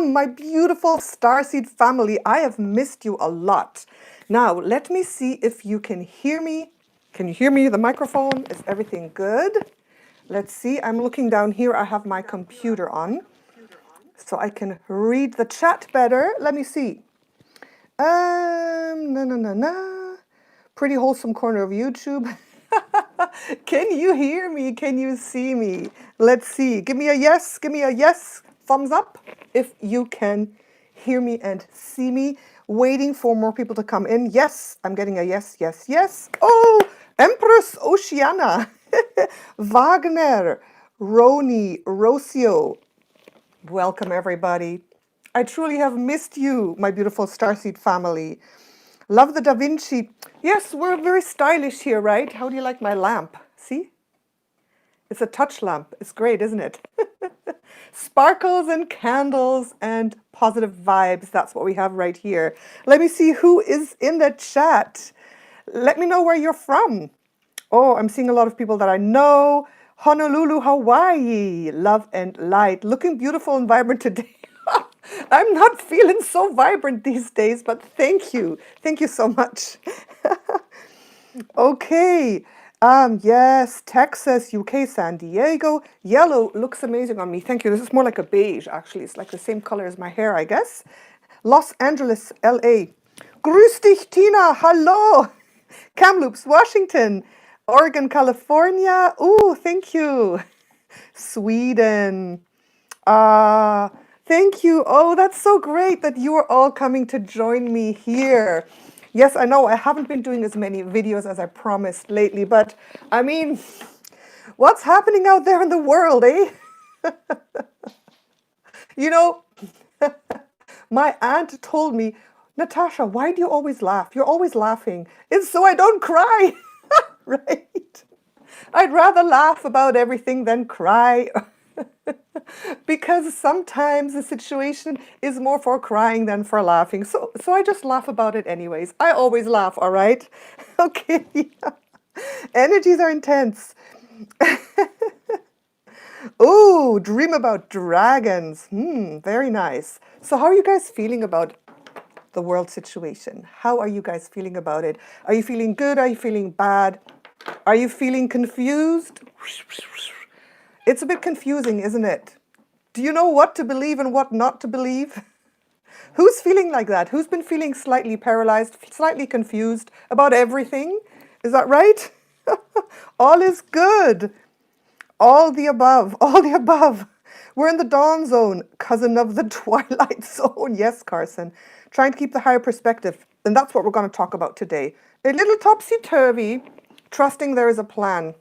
Welcome, my beautiful Starseed family. I have missed you a lot. Now, let me see if you can hear me. Can you hear me? The microphone, is everything good? Let's see, I'm looking down here. I have my computer on, so I can read the chat better. Let me see. Pretty wholesome corner of YouTube. Can you hear me? Can you see me? Let's see. Give me a yes. Give me a yes. Thumbs up if you can hear me and see me. Waiting for more people to come in. Yes, I'm getting a yes, yes, yes. Oh, Empress Oceana. Wagner, Roni, Rocio. Welcome, everybody. I truly have missed you, my beautiful Starseed family. Love the Da Vinci. Yes, we're very stylish here, right? How do you like my lamp? See? It's a touch lamp. It's great, isn't it? Sparkles and candles and positive vibes. That's what we have right here. Let me see who is in the chat. Let me know where you're from. Oh, I'm seeing a lot of people that I know. Honolulu, Hawaii. Love and light. Looking beautiful and vibrant today. I'm not feeling so vibrant these days, but thank you. Thank you so much. Okay. Yes, Texas, UK, San Diego. Yellow looks amazing on me. Thank you. This is more like a beige, actually. It's like the same color as my hair, I guess. Los Angeles, LA. Grüß dich, Tina. Hallo. Kamloops, Washington. Oregon, California. Ooh, thank you. Sweden. Thank you. Oh, that's so great that you are all coming to join me here. Yes, I know I haven't been doing as many videos as I promised lately, but I mean, what's happening out there in the world, eh? You know, my aunt told me, Natasha, why do you always laugh? You're always laughing. It's so I don't cry, right? I'd rather laugh about everything than cry. Because sometimes the situation is more for crying than for laughing. So I just laugh about it anyways. I always laugh, all right? Okay. Energies are intense. Oh, dream about dragons. Very nice. So how are you guys feeling about the world situation? How are you guys feeling about it? Are you feeling good? Are you feeling bad? Are you feeling confused? It's a bit confusing, isn't it? Do you know what to believe and what not to believe? Who's feeling like that? Who's been feeling slightly paralyzed, slightly confused about everything? Is that right? All is good. All the above, all the above. We're in the dawn zone, cousin of the twilight zone. Yes, Carson. Trying to keep the higher perspective. And that's what we're going to talk about today. A little topsy-turvy, trusting there is a plan.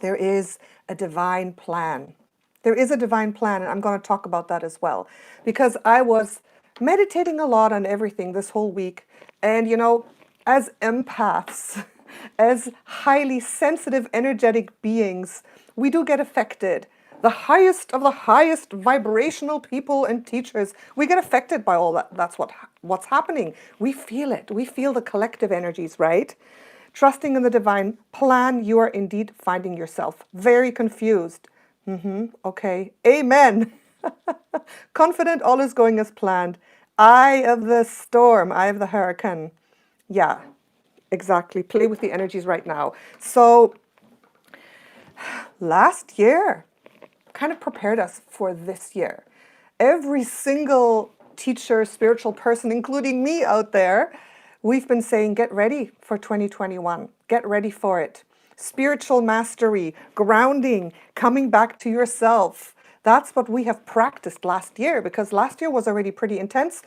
There is a divine plan. There is a divine plan, and I'm going to talk about that as well. Because I was meditating a lot on everything this whole week. And, you know, as empaths, as highly sensitive, energetic beings, we do get affected. The highest of the highest vibrational people and teachers, we get affected by all that. That's what's happening. We feel it. We feel the collective energies, right? Trusting in the divine plan, you are indeed finding yourself very confused. Okay. Amen. Confident all is going as planned. Eye of the storm, eye of the hurricane. Yeah, exactly. Play with the energies right now. So last year kind of prepared us for this year. Every single teacher, spiritual person, including me out there, we've been saying, get ready for 2021. Get ready for it. Spiritual mastery, grounding, coming back to yourself. That's what we have practiced last year, because last year was already pretty intense.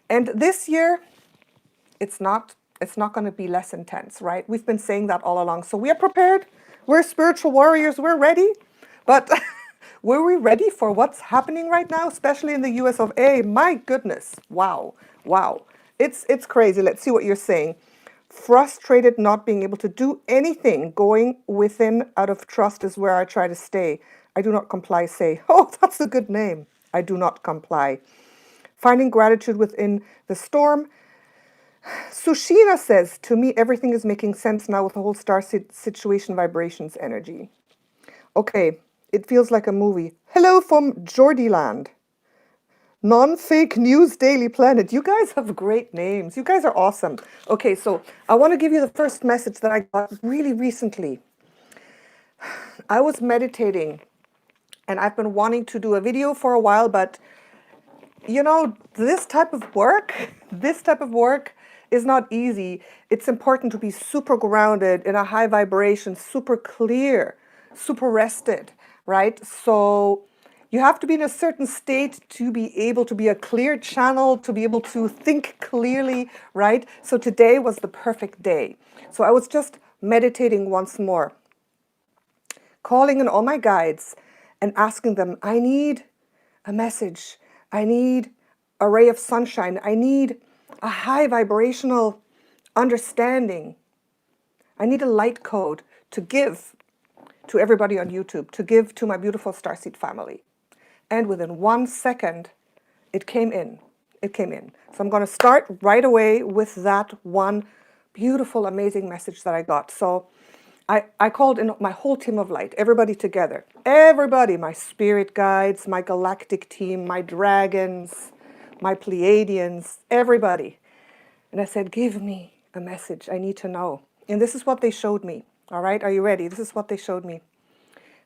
And this year, it's not going to be less intense, right? We've been saying that all along. So we are prepared. We're spiritual warriors. We're ready. But were we ready for what's happening right now, especially in the US of A? My goodness. Wow. Wow. It's crazy. Let's see what you're saying. Frustrated not being able to do anything. Going within out of trust is where I try to stay. I do not comply, say. Oh, that's a good name. I do not comply. Finding gratitude within the storm. Sushina says, to me, everything is making sense now with the whole star situation vibrations energy. Okay, it feels like a movie. Hello from Geordieland. Non-fake news daily planet. You guys have great names. You guys are awesome. Okay, so I want to give you the first message that I got really recently. I was meditating and I've been wanting to do a video for a while, but you know, this type of work is not easy. It's important to be super grounded in a high vibration, super clear, super rested, right? So you have to be in a certain state to be able to be a clear channel, to be able to think clearly, right? So today was the perfect day. So I was just meditating once more, calling in all my guides and asking them, I need a message. I need a ray of sunshine. I need a high vibrational understanding. I need a light code to give to everybody on YouTube, to give to my beautiful Starseed family. And within 1 second, it came in. It came in. So I'm going to start right away with that one beautiful, amazing message that I got. So I called in my whole team of light, everybody together. Everybody, my spirit guides, my galactic team, my dragons, my Pleiadians, everybody. And I said, give me a message. I need to know. And this is what they showed me. All right, are you ready? This is what they showed me.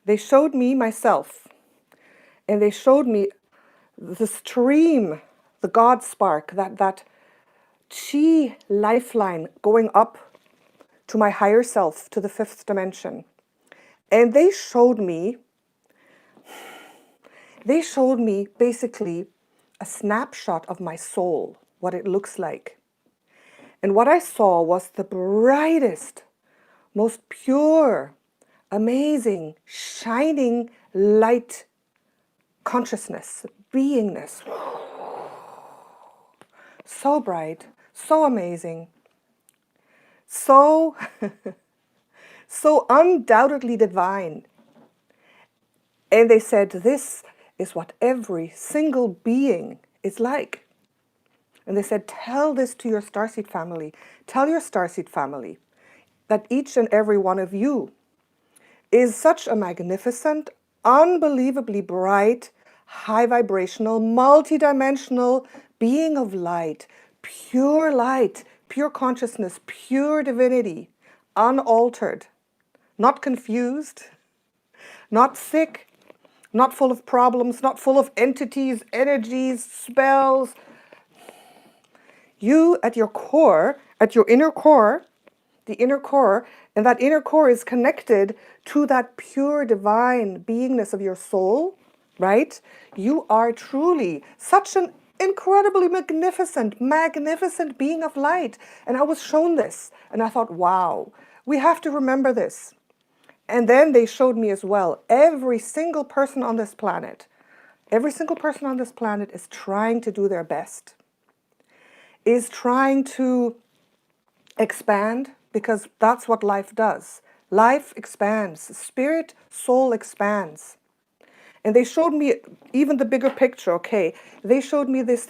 They showed me myself. And they showed me the stream, the God spark, that chi lifeline going up to my higher self, to the 5th dimension. And they showed me basically a snapshot of my soul, what it looks like. And what I saw was the brightest, most pure, amazing, shining light consciousness, beingness. So bright, so amazing, so so undoubtedly divine. And they said, this is what every single being is like. And they said, tell this to your Starseed family. Tell your Starseed family that each and every one of you is such a magnificent, unbelievably bright, high vibrational, multidimensional being of light, pure consciousness, pure divinity, unaltered, not confused, not sick, not full of problems, not full of entities, energies, spells. You at your core, at your inner core, the inner core, and that inner core is connected to that pure divine beingness of your soul, right? You are truly such an incredibly magnificent being of light. And I was shown this and I thought, wow, we have to remember this. And then they showed me as well, every single person on this planet is trying to do their best, is trying to expand, because that's what life does. Life expands, spirit, soul expands. And they showed me even the bigger picture, okay? They showed me this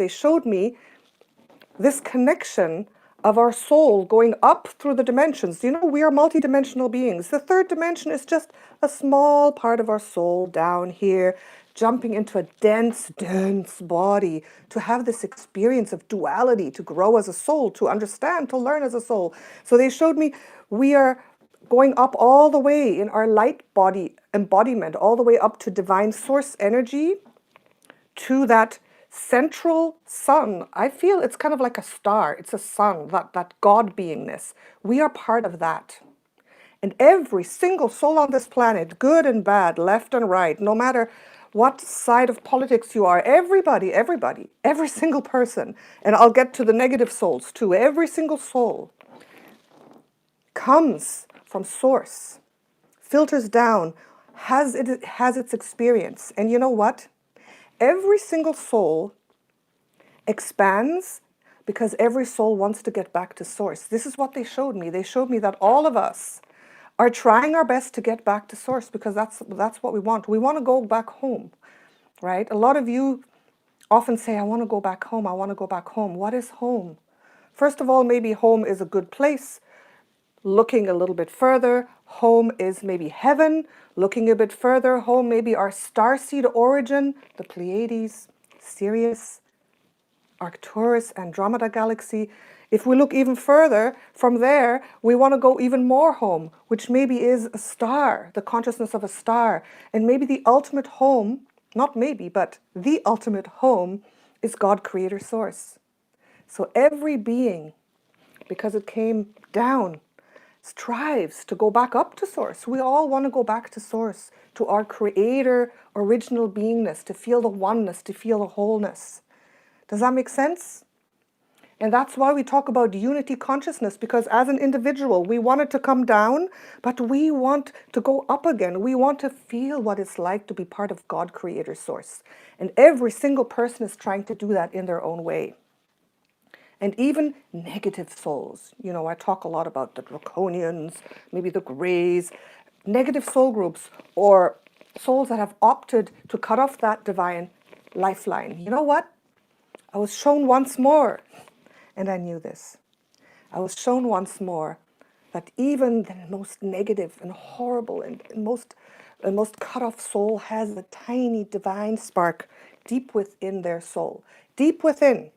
connection of our soul going up through the dimensions. You know, we are multidimensional beings. The 3rd dimension is just a small part of our soul down here, jumping into a dense body, to have this experience of duality, to grow as a soul, to understand, to learn as a soul. So they showed me we are going up all the way in our light body embodiment, all the way up to divine source energy, to that central sun. I feel it's kind of like a star. It's a sun, that God beingness. We are part of that. And every single soul on this planet, good and bad, left and right, no matter what side of politics you are, every single person, and I'll get to the negative souls too, every single soul comes from source, filters down, has its experience. And you know what? Every single soul expands because every soul wants to get back to source. This is what they showed me. They showed me that all of us are trying our best to get back to source, because that's what we want. We want to go back home, right? A lot of you often say, I want to go back home. I want to go back home. What is home? First of all, maybe home is a good place. Looking a little bit further, home is maybe heaven. Looking a bit further, home may be our starseed origin, the Pleiades, Sirius, Arcturus, Andromeda Galaxy. If we look even further from there, we want to go even more home, which maybe is a star, the consciousness of a star. And maybe the ultimate home, not maybe, but the ultimate home is God, Creator, Source. So every being, because it came down, strives to go back up to Source. We all want to go back to Source, to our Creator, original beingness, to feel the oneness, to feel the wholeness. Does that make sense? And that's why we talk about unity consciousness, because as an individual, we want it to come down, but we want to go up again. We want to feel what it's like to be part of God, Creator, Source. And every single person is trying to do that in their own way. And even negative souls. You know, I talk a lot about the draconians, maybe the grays, negative soul groups, or souls that have opted to cut off that divine lifeline. You know what? I was shown once more, and I knew this. I was shown once more that even the most negative and horrible and most cut off soul has a tiny divine spark deep within their soul, deep within.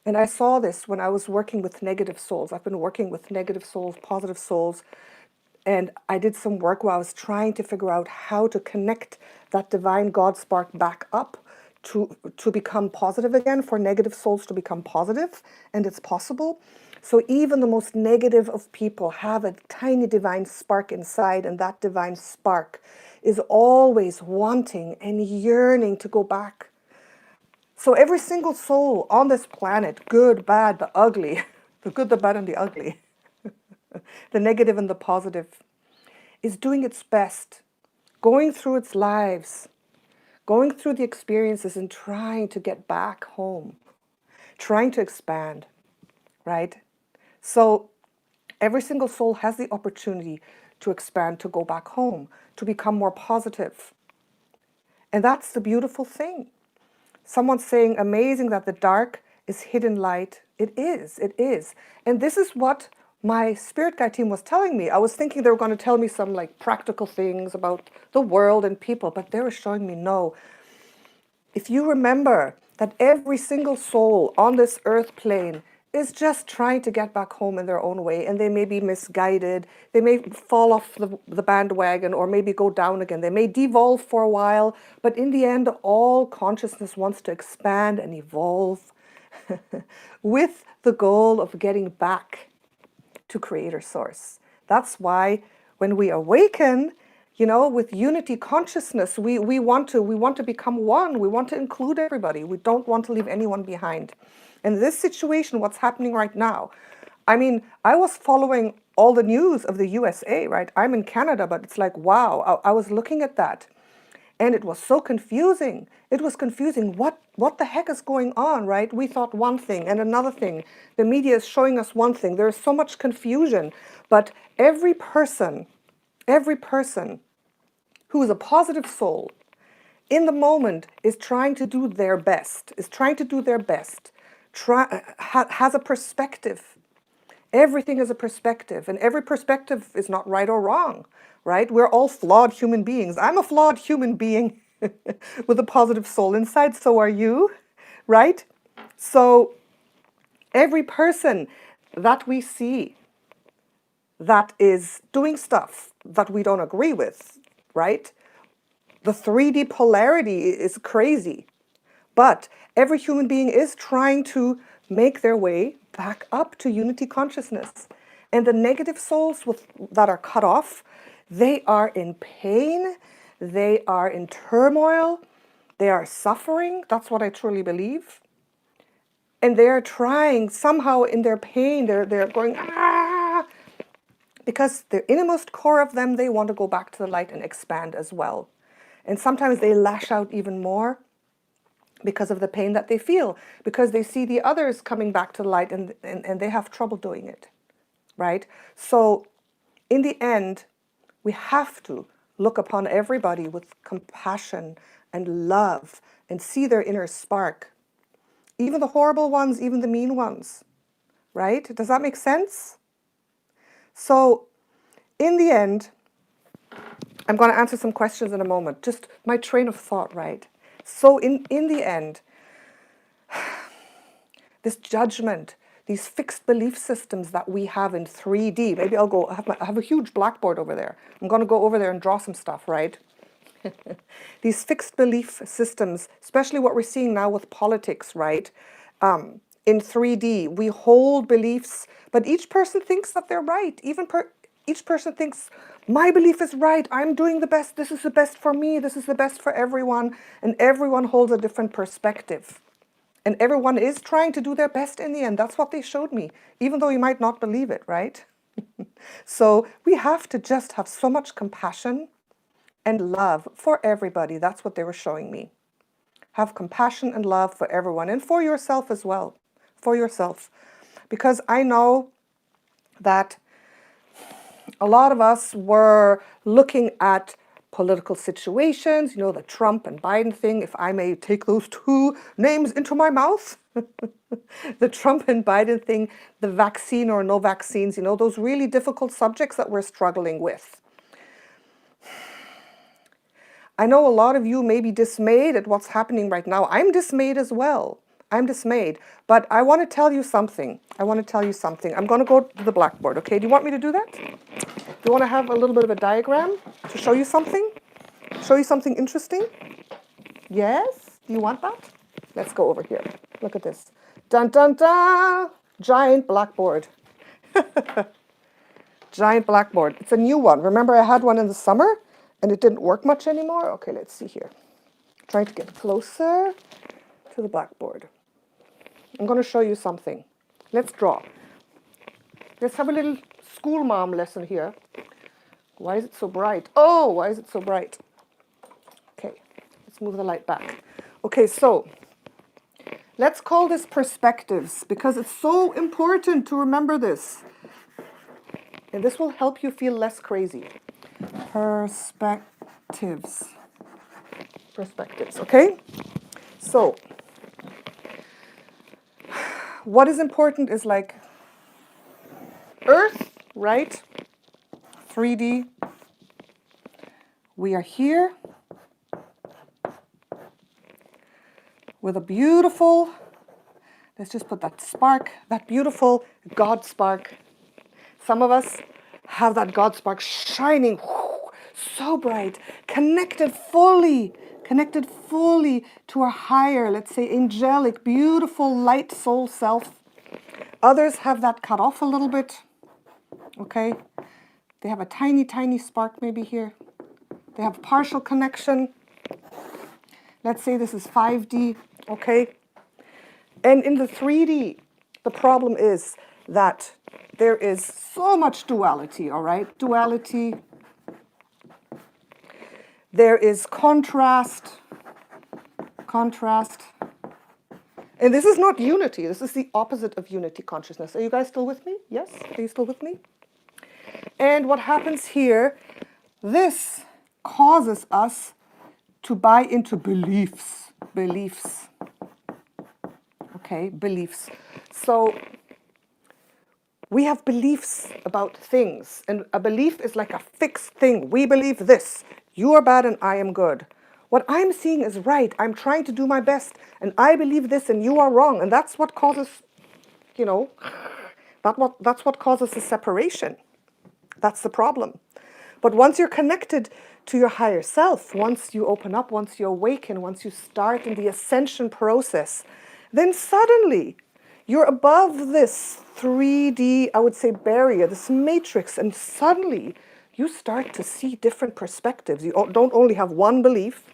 And I saw this when I was working with negative souls. I've been working with negative souls, positive souls, and I did some work where I was trying to figure out how to connect that divine God spark back up to become positive again, for negative souls to become positive, and it's possible. So even the most negative of people have a tiny divine spark inside, and that divine spark is always wanting and yearning to go back. So every single soul on this planet, good, bad, the ugly, the good, the bad, and the ugly, the negative and the positive, is doing its best, going through its lives, going through the experiences and trying to get back home, trying to expand, right? So every single soul has the opportunity to expand, to go back home, to become more positive. And that's the beautiful thing. Someone's saying, amazing that the dark is hidden light. It is, it is. And this is what my spirit guide team was telling me. I was thinking they were going to tell me some like practical things about the world and people, but they were showing me, no. If you remember that every single soul on this earth plane is just trying to get back home in their own way, and they may be misguided, they may fall off the bandwagon, or maybe go down again, they may devolve for a while, but in the end, all consciousness wants to expand and evolve with the goal of getting back to Creator Source. That's why when we awaken, you know, with unity consciousness, we want to become one. We want to include everybody. We don't want to leave anyone behind. And this situation, what's happening right now, I mean, I was following all the news of the USA, right? I'm in Canada, but it's like, wow, I was looking at that. And it was so confusing. It was confusing. What the heck is going on, right? We thought one thing and another thing. The media is showing us one thing. There is so much confusion. But every person who is a positive soul in the moment is trying to do their best, has a perspective. Everything is a perspective, and every perspective is not right or wrong, right? We're all flawed human beings. I'm a flawed human being with a positive soul inside, so are you, right? So every person that we see that is doing stuff that we don't agree with, right? The 3D polarity is crazy. But every human being is trying to make their way back up to unity consciousness. And the negative souls that are cut off, they are in pain, they are in turmoil, they are suffering. That's what I truly believe. And they're trying somehow in their pain, they're going, ah, because the innermost core of them, they want to go back to the light and expand as well. And sometimes they lash out even more because of the pain that they feel, because they see the others coming back to the light and they have trouble doing it, right? So in the end, we have to look upon everybody with compassion and love and see their inner spark. Even the horrible ones, even the mean ones, right? Does that make sense? So in the end, I'm going to answer some questions in a moment. Just my train of thought, right? So in the end, this judgment, these fixed belief systems that we have in 3D, maybe I'll go, I have a huge blackboard over there. I'm going to go over there and draw some stuff, right? These fixed belief systems, especially what we're seeing now with politics, right? In 3D, we hold beliefs, but each person thinks that they're right. Each person thinks, my belief is right, I'm doing the best, this is the best for me, this is the best for everyone, and everyone holds a different perspective. And everyone is trying to do their best in the end. That's what they showed me, even though you might not believe it, right? So we have to just have so much compassion and love for everybody. That's what they were showing me. Have compassion and love for everyone and for yourself as well, for yourself. Because I know that a lot of us were looking at political situations, you know, the Trump and Biden thing, if I may take those two names into my mouth. The Trump and Biden thing, the vaccine or no vaccines, you know, those really difficult subjects that we're struggling with. I know a lot of you may be dismayed at what's happening right now. I'm dismayed as well. I'm dismayed. But I want to tell you something. I'm going to go to the blackboard, okay? Do you want me to do that? Do you want to have a little bit of a diagram to show you something? Show you something interesting? Yes? Do you want that? Let's go over here. Look at this. Dun, dun, dun! Giant blackboard. Giant blackboard. It's a new one. Remember I had one in the summer and it didn't work much anymore? Okay, let's see here. Trying to get closer to the blackboard. I'm going to show you something. Let's draw. Let's have a little school mom lesson here. Why is it so bright? Oh, why is it so bright? Okay, let's move the light back. Okay, so let's call this perspectives because it's so important to remember this. And this will help you feel less crazy. Perspectives. Perspectives, okay? So, what is important is like Earth, right? 3D. We are here with a beautiful, let's just put that spark, that beautiful God spark. Some of us have that God spark shining so bright, connected fully to our higher, let's say angelic, beautiful light soul self. Others have that cut off a little bit, okay? They have a tiny, tiny spark maybe here. They have partial connection. Let's say this is 5D, okay? And in the 3D, the problem is that there is so much duality, all right? Duality. There is contrast. And this is not unity. This is the opposite of unity consciousness. Are you guys still with me? Yes? Are you still with me? And what happens here, this causes us to buy into beliefs. Okay, beliefs. So we have beliefs about things, and a belief is like a fixed thing. We believe this. You are bad and I am good. What I'm seeing is right. I'm trying to do my best, and I believe this and you are wrong. And that's what causes, you know, that's what causes the separation. That's the problem. But once you're connected to your higher self, once you open up, once you awaken, once you start in the ascension process, then suddenly you're above this 3D, I would say, barrier, this matrix, and suddenly you start to see different perspectives. You don't only have one belief,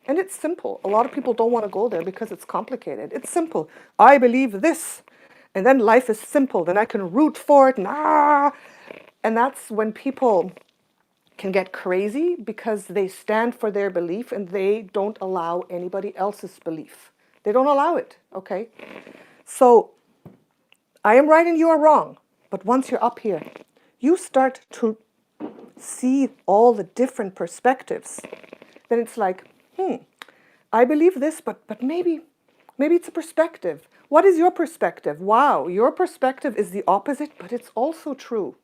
and it's simple. A lot of people don't want to go there because it's complicated. It's simple. I believe this, and then life is simple. Then I can root for it, and that's when people can get crazy because they stand for their belief and they don't allow anybody else's belief. They don't allow it, okay? So I am right and you are wrong. But once you're up here, you start to see all the different perspectives. Then it's like, I believe this, but maybe it's a perspective. What is your perspective? Wow, your perspective is the opposite, but it's also true.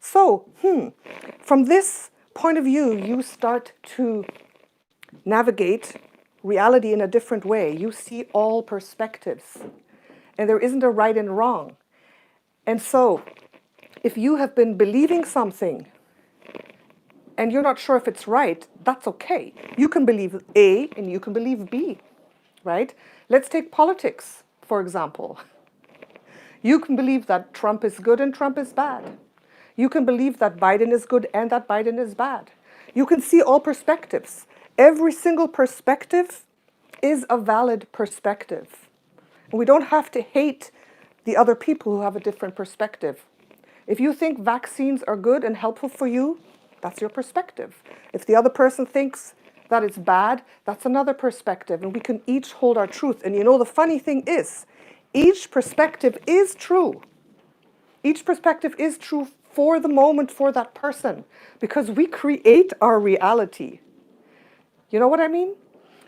So, from this point of view, you start to navigate reality in a different way. You see all perspectives. And there isn't a right and wrong. And so, if you have been believing something and you're not sure if it's right, that's okay. You can believe A and you can believe B, right? Let's take politics, for example. You can believe that Trump is good and Trump is bad. You can believe that Biden is good and that Biden is bad. You can see all perspectives. Every single perspective is a valid perspective. And we don't have to hate the other people who have a different perspective. If you think vaccines are good and helpful for you, that's your perspective. If the other person thinks that it's bad, that's another perspective. And we can each hold our truth. And you know, the funny thing is, each perspective is true. Each perspective is true for the moment for that person, because we create our reality. You know what I mean?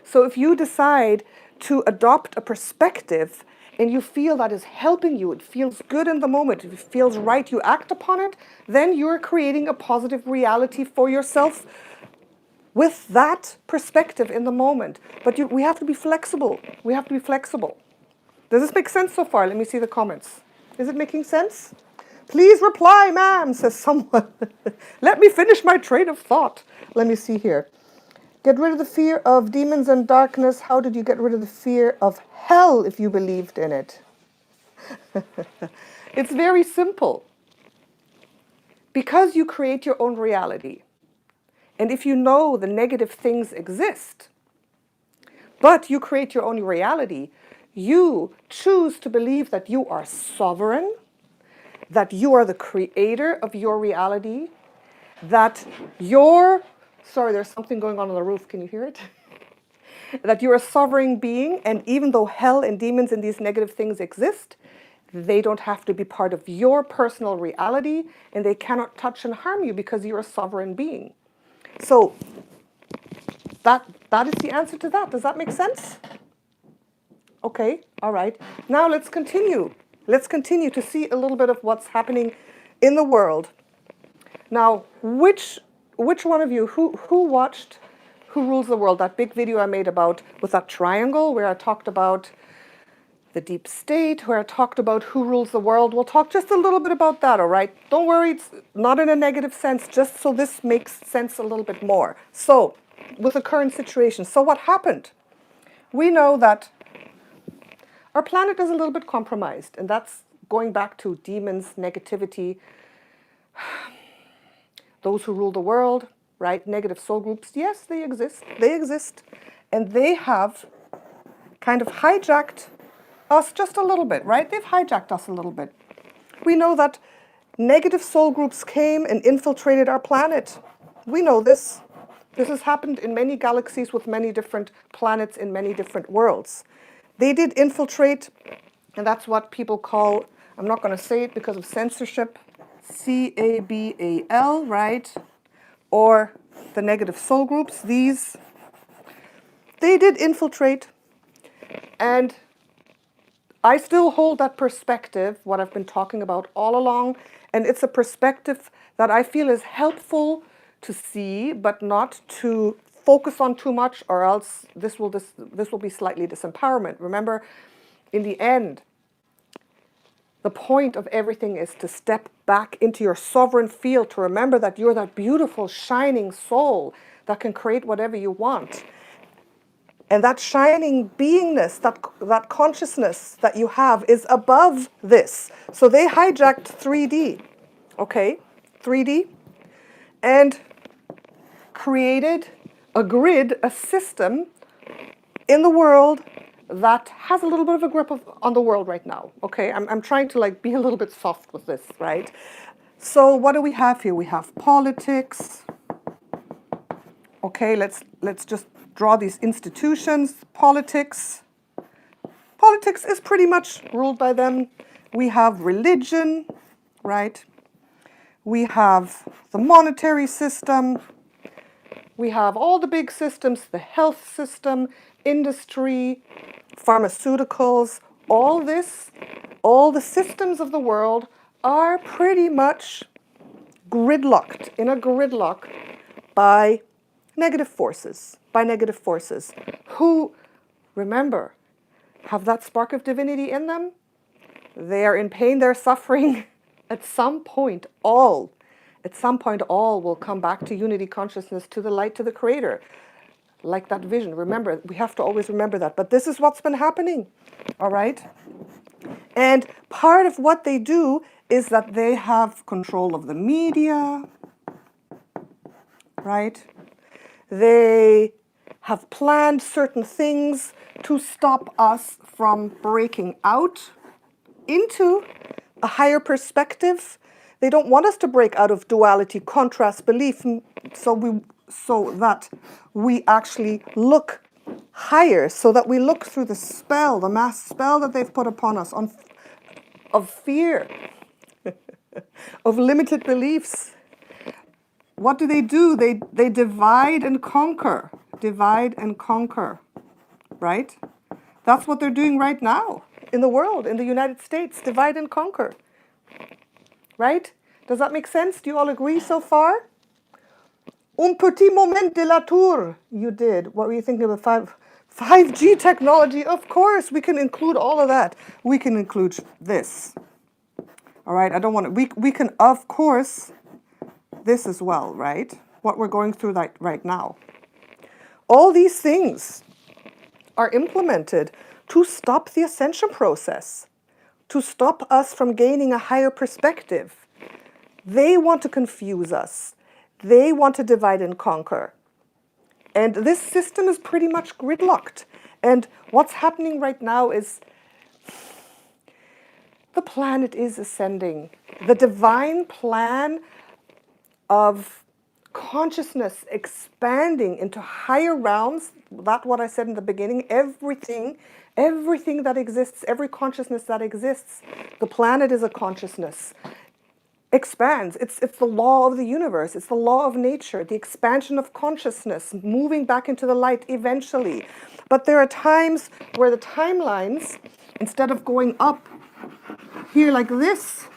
So if you decide to adopt a perspective and you feel that is helping you, it feels good in the moment, it feels right, you act upon it, then you're creating a positive reality for yourself with that perspective in the moment. But we have to be flexible. We have to be flexible. Does this make sense so far? Let me see the comments. Is it making sense? Please reply, ma'am, says someone. Let me finish my train of thought. Let me see here. Get rid of the fear of demons and darkness. How did you get rid of the fear of hell if you believed in it? It's very simple. Because you create your own reality, and if you know the negative things exist, but you create your own reality, you choose to believe that you are sovereign, that you are the creator of your reality, that you're, sorry, there's something going on the roof, can you hear it? That you're a sovereign being, and even though hell and demons and these negative things exist, they don't have to be part of your personal reality, and they cannot touch and harm you because you're a sovereign being. So that is the answer to that. Does that make sense? Okay, all right. Now let's continue. Let's continue to see a little bit of what's happening in the world. Now, which one of you, who watched Who Rules the World, that big video I made about, with that triangle where I talked about the deep state, where I talked about who rules the world? We'll talk just a little bit about that, all right? Don't worry, it's not in a negative sense, just so this makes sense a little bit more. So, with the current situation, so what happened? We know that our planet is a little bit compromised, and that's going back to demons, negativity, those who rule the world, right? Negative soul groups, yes, they exist, and they have kind of hijacked us just a little bit, right? They've hijacked us a little bit. We know that negative soul groups came and infiltrated our planet. We know this. This has happened in many galaxies with many different planets in many different worlds. They did infiltrate, and that's what people call, I'm not going to say it because of censorship, C.a.b.a.l, right? Or the negative soul groups, these. They did infiltrate, and I still hold that perspective, what I've been talking about all along, and it's a perspective that I feel is helpful to see, but not to focus on too much, or else this will be slightly disempowerment. Remember, in the end, the point of everything is to step back into your sovereign field, to remember that you're that beautiful, shining soul that can create whatever you want. And that shining beingness, that consciousness that you have is above this. So they hijacked 3D, okay? 3D, and created a grid, a system in the world that has a little bit of a grip on the world right now, okay? I'm trying to like be a little bit soft with this, right? So what do we have here? We have politics. Okay, let's just draw these institutions. Politics is pretty much ruled by them. We have religion, right? We have the monetary system. We have all the big systems, the health system, industry, pharmaceuticals, all this, all the systems of the world are pretty much gridlocked, in a gridlock by negative forces, by negative forces, who, remember, have that spark of divinity in them. They are in pain, they're suffering. At some point, all will come back to unity consciousness, to the light, to the creator, like that vision. Remember, we have to always remember that. But this is what's been happening, all right? And part of what they do is that they have control of the media, right? They have planned certain things to stop us from breaking out into a higher perspective. They don't want us to break out of duality, contrast, belief, so that we actually look higher, so that we look through the spell, the mass spell that they've put upon us of fear, of limited beliefs. What do? They divide and conquer. Divide and conquer, right? That's what they're doing right now in the world, in the United States. Divide and conquer, right? Does that make sense? Do you all agree so far? Un petit moment de la tour. You did. What were you thinking about 5G technology? Of course, we can include all of that. We can include this. All right, I don't want to, we can, of course, this as well, right? What we're going through right now. All these things are implemented to stop the ascension process, to stop us from gaining a higher perspective. They want to confuse us. They want to divide and conquer. And this system is pretty much gridlocked. And what's happening right now is the planet is ascending. The divine plan of consciousness expanding into higher realms, that's what I said in the beginning, everything that exists, every consciousness that exists, the planet is a consciousness, expands. It's the law of the universe, it's the law of nature, the expansion of consciousness, moving back into the light eventually. But there are times where the timelines, instead of going up here like this,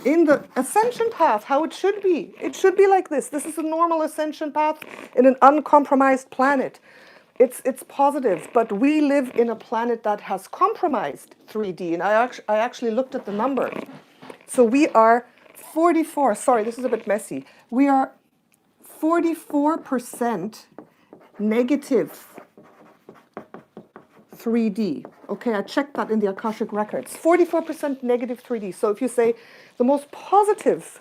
in the ascension path, how it should be. It should be like this. This is a normal ascension path in an uncompromised planet. It's positive, but we live in a planet that has compromised 3D, and I actually looked at the number. So we are 44, sorry, this is a bit messy. We are 44% negative 3D. Okay, I checked that in the AKASHIC records. 44% negative 3D. So if you say the most positive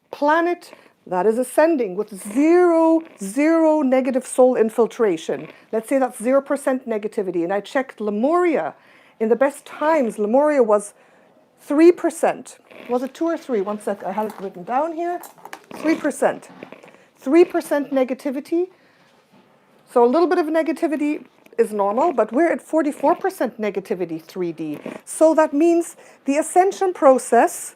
planet that is ascending with zero negative soul infiltration, let's say that's 0% negativity. And I checked Lemuria. In the best times, Lemuria was 3%. Was it 2 or 3? One sec, I have it written down here. 3%. 3% negativity. So a little bit of negativity is normal, but we're at 44% negativity 3D. So that means the ascension process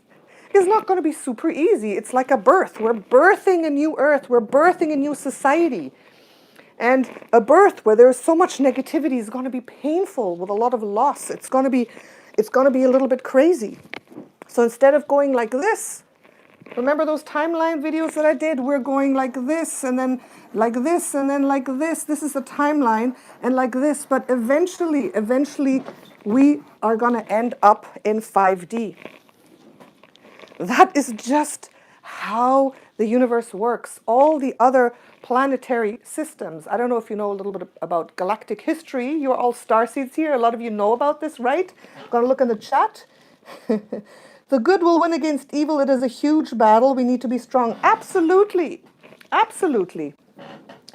is not going to be super easy. It's like a birth. We're birthing a new earth. We're birthing a new society. And a birth where there's so much negativity is going to be painful with a lot of loss. It's going to be a little bit crazy. So instead of going like this, remember those timeline videos that I did? We're going like this, and then like this, and then like this. This is the timeline, and like this. But eventually, we are going to end up in 5D. That is just how the universe works. All the other planetary systems. I don't know if you know a little bit about galactic history. You're all starseeds here. A lot of you know about this, right? Going to look in the chat. The good will win against evil. It is a huge battle. We need to be strong. Absolutely. Absolutely.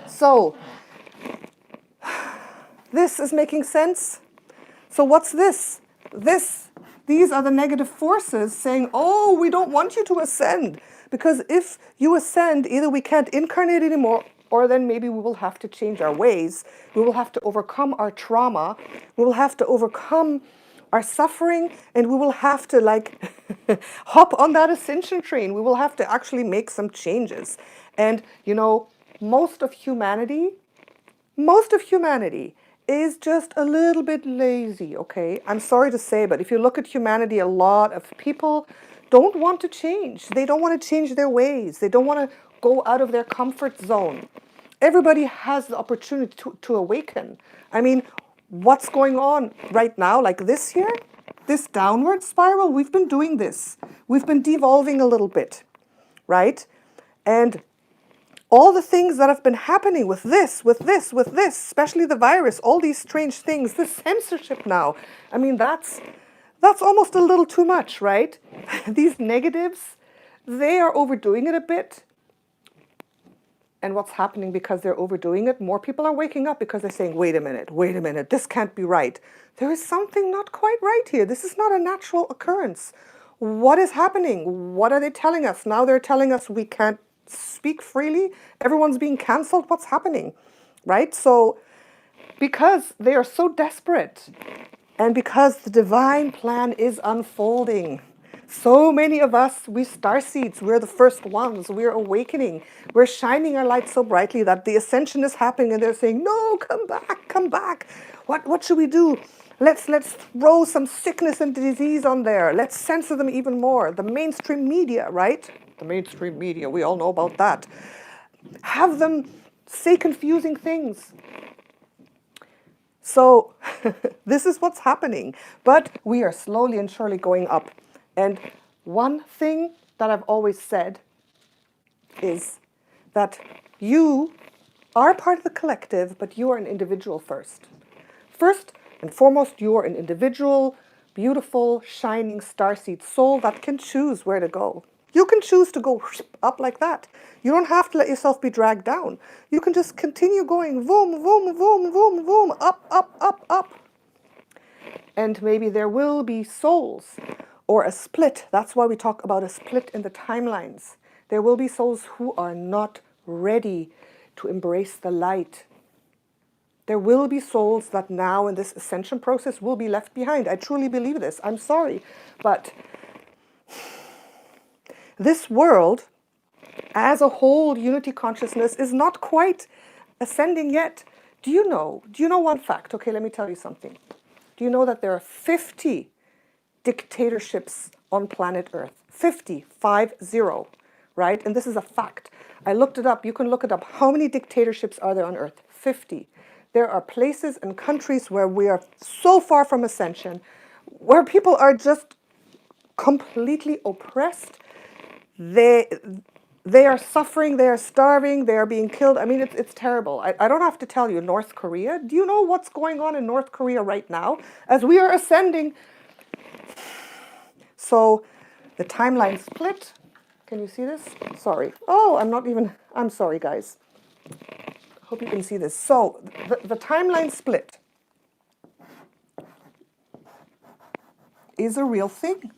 So, this is making sense. So what's this? These are the negative forces saying, oh, we don't want you to ascend. Because if you ascend, either we can't incarnate anymore, or then maybe we will have to change our ways. We will have to overcome our trauma. We will have to overcome our suffering, and we will have to hop on that ascension train. We will have to actually make some changes. And, most of humanity is just a little bit lazy, okay? I'm sorry to say, but if you look at humanity, a lot of people don't want to change. They don't want to change their ways. They don't want to go out of their comfort zone. everybody has the opportunity to awaken. I mean, what's going on right now, like this year, this downward spiral, we've been doing this. We've been devolving a little bit, right? And all the things that have been happening with this, especially the virus, all these strange things, this censorship now, I mean, that's almost a little too much, right? These negatives, they are overdoing it a bit. And what's happening because they're overdoing it? More people are waking up because they're saying, wait a minute, this can't be right. There is something not quite right here. This is not a natural occurrence. What is happening? What are they telling us? Now they're telling us we can't speak freely. Everyone's being canceled. What's happening? Right? So because they are so desperate and because the divine plan is unfolding, so many of us, we starseeds, we're the first ones, we're awakening, we're shining our light so brightly that the ascension is happening and they're saying, no, come back, come back. What should we do? Let's throw some sickness and disease on there. Let's censor them even more. The mainstream media, right? The mainstream media, we all know about that. Have them say confusing things. So this is what's happening. But we are slowly and surely going up. And one thing that I've always said is that you are part of the collective, but you are an individual first. First and foremost, you are an individual, beautiful, shining, starseed soul that can choose where to go. You can choose to go up like that. You don't have to let yourself be dragged down. You can just continue going, boom, boom, boom, boom, boom, up, up, up, up. And maybe there will be souls or a split. That's why we talk about a split in the timelines. There will be souls who are not ready to embrace the light. There will be souls that now in this ascension process will be left behind. I truly believe this. I'm sorry, but this world as a whole, unity consciousness, is not quite ascending yet. Do you know one fact? Okay, let me tell you something. Do you know that there are 50 dictatorships on planet Earth? 50, 50, right? And this is a fact. I looked it up. You can look it up. How many dictatorships are there on Earth? 50. There are places and countries where we are so far from ascension, where people are just completely oppressed. They are suffering, they are starving, they are being killed. I mean, it's terrible. I don't have to tell you, North Korea. Do you know what's going on in North Korea right now as we are ascending? So the timeline split. Can you see this? Sorry. Oh, I'm sorry, guys. Hope you can see this. So the timeline split is a real thing.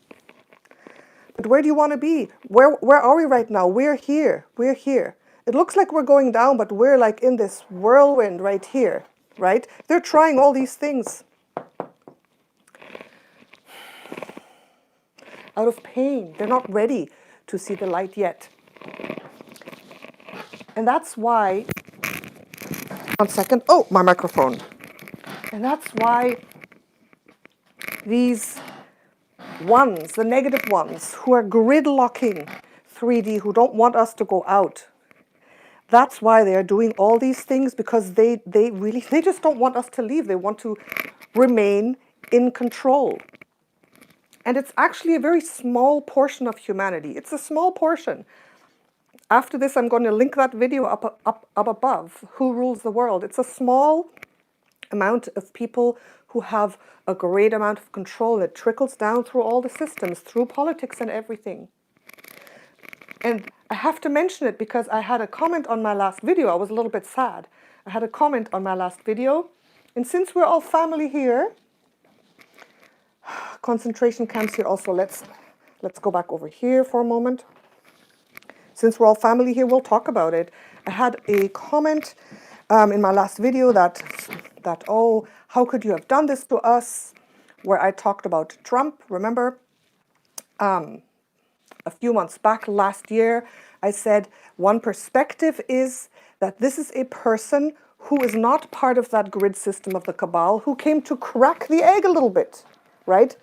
But where do you want to be? Where are we right now? We're here. We're here. It looks like we're going down, but we're like in this whirlwind right here, right? They're trying all these things. Out of pain. They're not ready to see the light yet. And that's why, 1 second. Oh, my microphone. And that's why these ones, the negative ones, who are gridlocking 3D, who don't want us to go out, that's why they are doing all these things, because they just don't want us to leave. They want to remain in control. And it's actually a very small portion of humanity. It's a small portion. After this, I'm going to link that video up above, Who Rules the World. It's a small amount of people who have a great amount of control. It trickles down through all the systems, through politics and everything. And I have to mention it because I had a comment on my last video. I was a little bit sad. I had a comment on my last video. And since we're all family here, concentration camps here also, let's go back over here for a moment. Since we're all family here, we'll talk about it. I had a comment in my last video that, oh, how could you have done this to us? Where I talked about Trump, remember? A few months back, last year, I said one perspective is that this is a person who is not part of that grid system of the cabal, who came to crack the egg a little bit, right?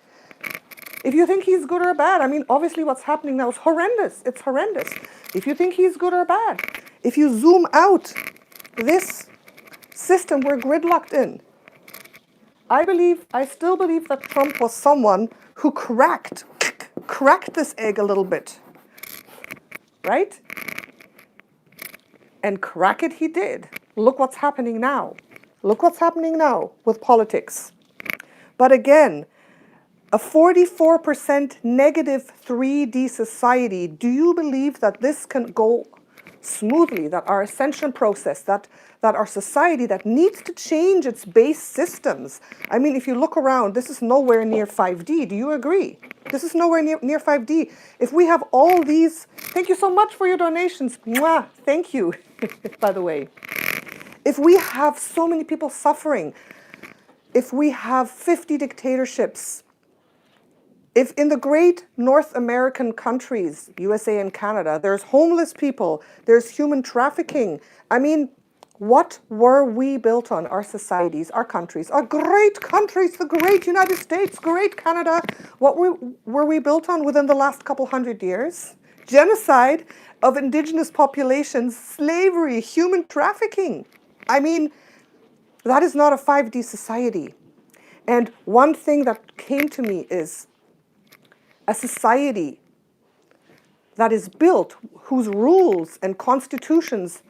If you think he's good or bad, I mean, obviously what's happening now is horrendous. It's horrendous. If you think he's good or bad, if you zoom out this system we're gridlocked in. I still believe that Trump was someone who cracked this egg a little bit, right? And crack it he did. Look what's happening now. Look what's happening now with politics. But again, a 44% negative 3D society, do you believe that this can go smoothly, that our ascension process, that our society that needs to change its base systems? I mean, if you look around, this is nowhere near 5D. Do you agree? This is nowhere near 5D. If we have all these, thank you so much for your donations. Mwah, thank you, by the way. If we have so many people suffering, if we have 50 dictatorships, if in the great North American countries, USA and Canada, there's homeless people, there's human trafficking. I mean, what were we built on? Our societies, our countries, our great countries, the great United States, great Canada. What were we built on within the last couple hundred years? Genocide of indigenous populations, slavery, human trafficking. I mean, that is not a 5D society. And one thing that came to me is a society that is built, whose rules and constitutions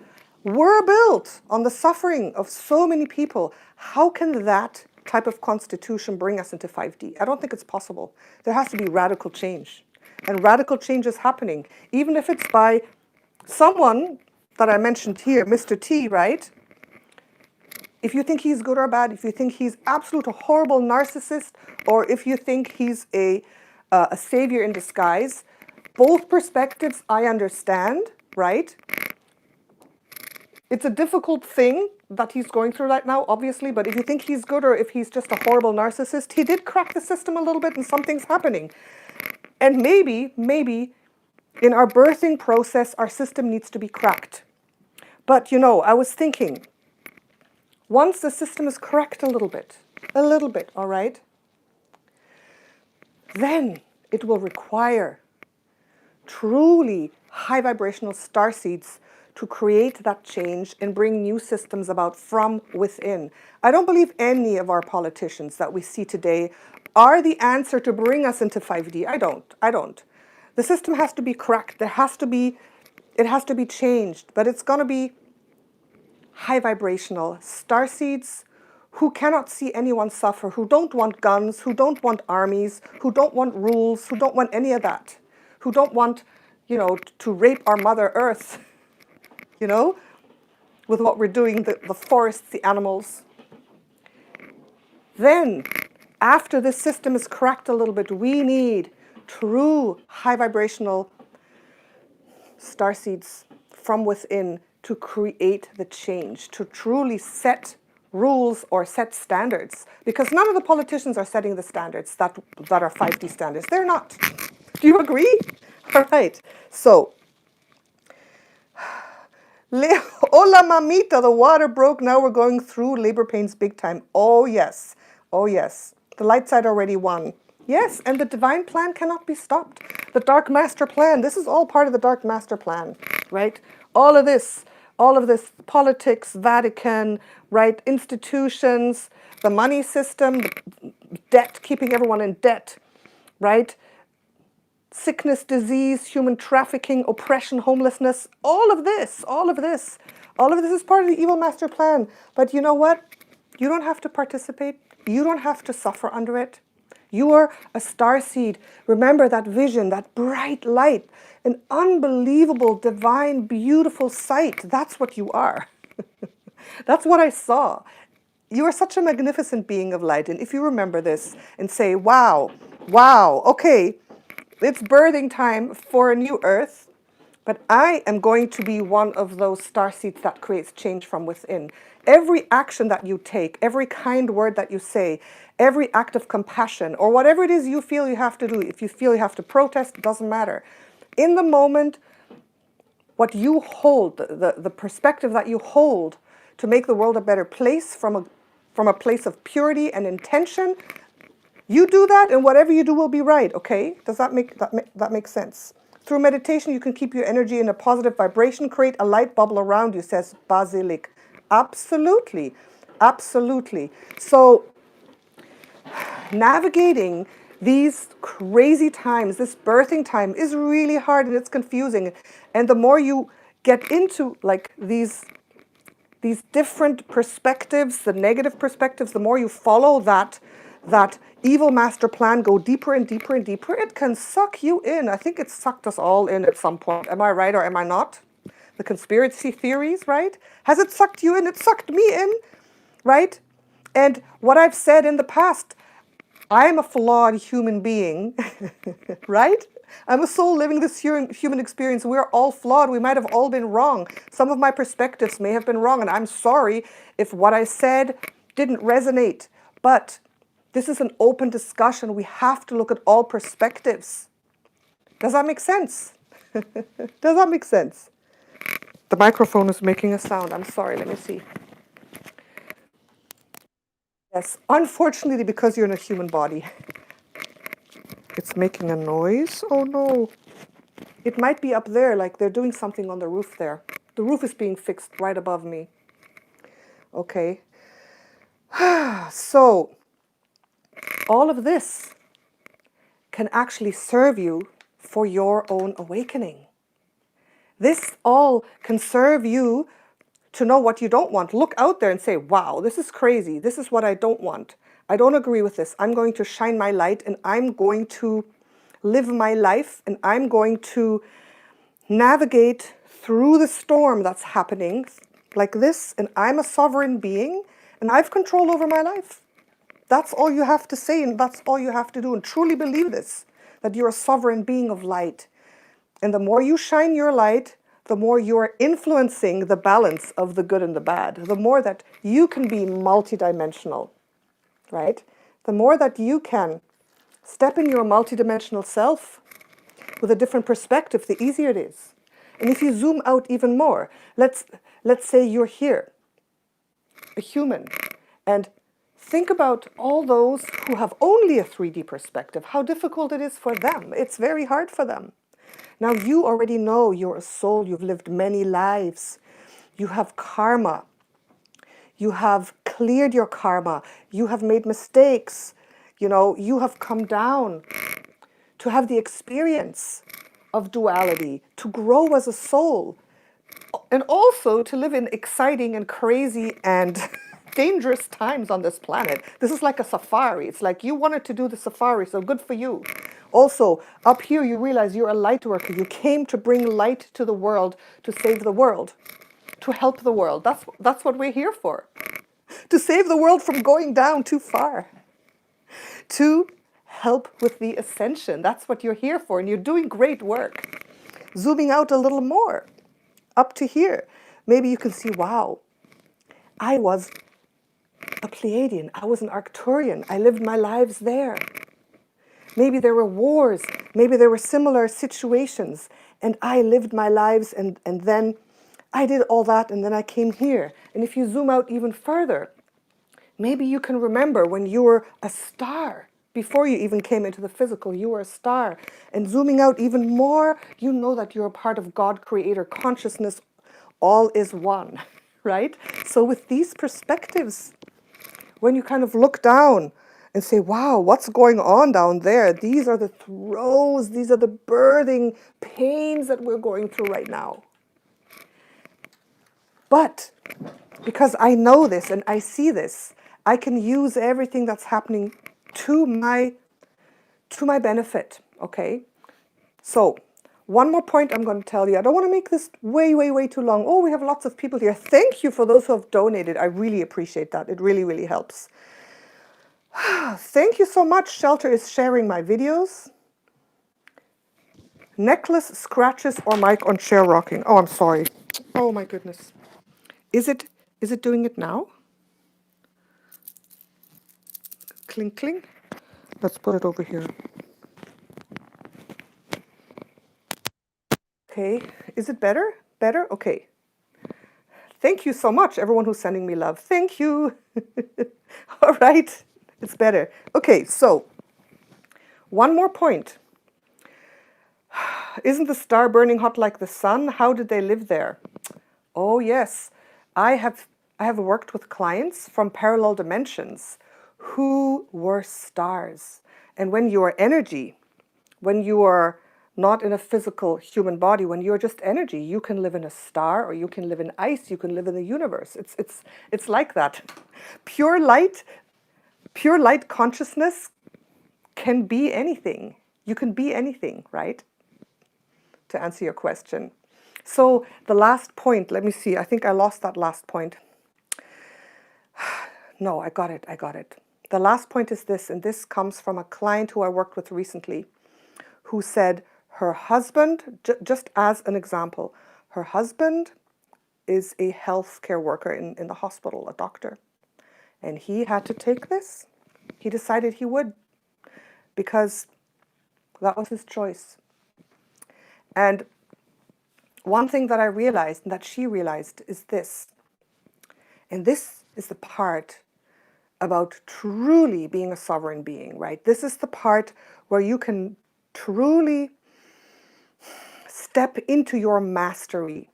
were built on the suffering of so many people. How can that type of constitution bring us into 5D? I don't think it's possible. There has to be radical change. And radical change is happening, even if it's by someone that I mentioned here, Mr. T, right? If you think he's good or bad, if you think he's absolute a horrible narcissist, or if you think he's a savior in disguise, both perspectives I understand, right? It's a difficult thing that he's going through right now, obviously, but if you think he's good or if he's just a horrible narcissist, he did crack the system a little bit and something's happening. And maybe in our birthing process, our system needs to be cracked. But you know, I was thinking, once the system is cracked a little bit, all right, then it will require truly high vibrational starseeds to create that change and bring new systems about from within. I don't believe any of our politicians that we see today are the answer to bring us into 5D. I don't. The system has to be cracked. It has to be changed, but it's going to be high vibrational starseeds who cannot see anyone suffer, who don't want guns, who don't want armies, who don't want rules, who don't want any of that, who don't want, you know, to rape our Mother Earth, you know, with what we're doing, the forests, the animals. Then, after this system is cracked a little bit, we need true high vibrational starseeds from within to create the change, to truly set rules or set standards, because none of the politicians are setting the standards that are 5D standards. They're not. Do you agree? All right. So, hola mamita, the water broke. Now we're going through labor pains big time. Oh yes. Oh yes. The light side already won. Yes, and the divine plan cannot be stopped. The dark master plan, this is all part of the dark master plan, right? All of this, politics, Vatican, right? Institutions, the money system, debt, keeping everyone in debt, right? Sickness, disease, human trafficking, oppression, homelessness, all of this is part of the evil master plan. But you know what? You don't have to participate. You don't have to suffer under it. You are a starseed. Remember that vision, that bright light, an unbelievable, divine, beautiful sight. That's what you are. That's what I saw. You are such a magnificent being of light. And if you remember this and say, wow, okay, it's birthing time for a new earth, but I am going to be one of those starseeds that creates change from within. Every action that you take, every kind word that you say, every act of compassion, or whatever it is you feel you have to do, if you feel you have to protest, it doesn't matter. In the moment, what you hold, the perspective that you hold to make the world a better place from a place of purity and intention, you do that, and whatever you do will be right, okay? Does that make sense? Through meditation, you can keep your energy in a positive vibration, create a light bubble around you, says Basilic. Absolutely. Absolutely. So navigating these crazy times, this birthing time is really hard and it's confusing. And the more you get into like these different perspectives, the negative perspectives, the more you follow that evil master plan, go deeper and deeper and deeper, it can suck you in. I think it sucked us all in at some point. Am I right or am I not? The conspiracy theories, right? Has it sucked you in? It sucked me in, right? And what I've said in the past, I am a flawed human being, right? I'm a soul living this human experience. We're all flawed. We might have all been wrong. Some of my perspectives may have been wrong, and I'm sorry if what I said didn't resonate. But this is an open discussion. We have to look at all perspectives. Does that make sense? Does that make sense? The microphone is making a sound. I'm sorry. Let me see. Yes, unfortunately, because you're in a human body, it's making a noise. Oh no. It might be up there, like they're doing something on the roof there. The roof is being fixed right above me. Okay. So, all of this can actually serve you for your own awakening. This all can serve you to know what you don't want. Look out there and say, wow, this is crazy. This is what I don't want. I don't agree with this. I'm going to shine my light and I'm going to live my life and I'm going to navigate through the storm that's happening like this. And I'm a sovereign being and I have control over my life. That's all you have to say and that's all you have to do. And truly believe this, that you're a sovereign being of light. And the more you shine your light, the more you're influencing the balance of the good and the bad, the more that you can be multidimensional, right? The more that you can step in your multidimensional self with a different perspective, the easier it is. And if you zoom out even more, let's say you're here, a human, and think about all those who have only a 3D perspective, how difficult it is for them. It's very hard for them. Now, you already know you're a soul. You've lived many lives. You have karma. You have cleared your karma. You have made mistakes. You know, you have come down to have the experience of duality, to grow as a soul, and also to live in exciting and crazy and dangerous times on this planet. This is like a safari. It's like you wanted to do the safari, so good for you. Also, up here you realize you're a light worker. You came to bring light to the world, to save the world, to help the world. That's what we're here for. To save the world from going down too far. To help with the ascension. That's what you're here for, and you're doing great work. Zooming out a little more, up to here. Maybe you can see, wow, I was a Pleiadian. I was an Arcturian. I lived my lives there. Maybe there were wars. Maybe there were similar situations. And I lived my lives and then I did all that and then I came here. And if you zoom out even further, maybe you can remember when you were a star. Before you even came into the physical, you were a star. And zooming out even more, you know that you're a part of God, Creator, consciousness. All is one, right? So with these perspectives, when you kind of look down and say, wow, what's going on down there? These are the throes, these are the birthing pains that we're going through right now. But because I know this and I see this, I can use everything that's happening to my benefit, okay? So one more point I'm going to tell you. I don't want to make this way too long. Oh, we have lots of people here. Thank you for those who have donated. I really appreciate that. It really helps. Thank you so much. Shelter is sharing my videos. Necklace scratches or mic on chair rocking. Oh, I'm sorry. Oh my goodness. Is it doing it now? Clink, clink. Let's put it over here. Okay. Is it better? Better? Okay. Thank you so much, everyone who's sending me love. Thank you. All right. It's better. Okay, so one more point. Isn't the star burning hot like the sun? How did they live there? Oh yes, I have I have worked with clients from parallel dimensions who were stars. And when you are energy, when you are not in a physical human body, when you're just energy, you can live in a star, or you can live in ice, you can live in the universe. It's like that. Pure light consciousness can be anything. You can be anything, right? To answer your question. So the last point, let me see, I think I lost that last point. No, I got it. The last point is this, and this comes from a client who I worked with recently, who said her husband, just as an example, her husband is a healthcare worker in the hospital, a doctor. And he had to take this. He decided he would, because that was his choice. And one thing that I realized, and that she realized, is this. And this is the part about truly being a sovereign being, right? This is the part where you can truly step into your mastery,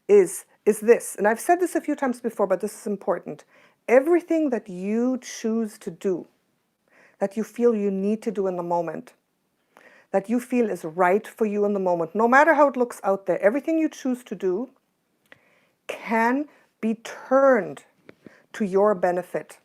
is this. And I've said this a few times before, but this is important. Everything that you choose to do, that you feel you need to do in the moment, that you feel is right for you in the moment, no matter how it looks out there, everything you choose to do can be turned to your benefit,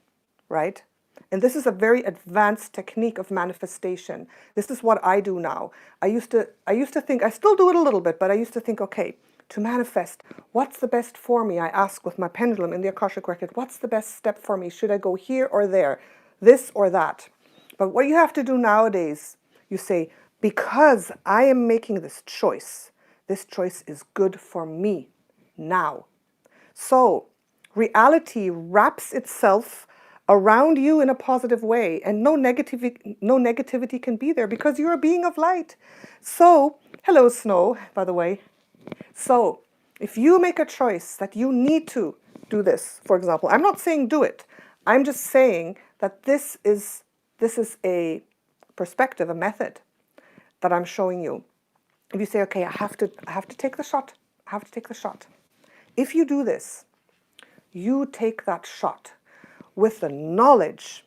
right? And this is a very advanced technique of manifestation. This is what I do now. I used to think, I still do it a little bit, but I used to think, okay, to manifest, what's the best for me? I ask with my pendulum in the Akashic record, what's the best step for me? Should I go here or there? This or that? But what you have to do nowadays, you say, because I am making this choice is good for me now. So reality wraps itself around you in a positive way, and no negativity can be there, because you're a being of light. So, hello Snow, by the way. So if you make a choice that you need to do this, for example, I'm not saying do it. I'm just saying that this is a perspective, a method that I'm showing you. If you say, okay, I have to take the shot. I have to take the shot. If you do this, you take that shot with the knowledge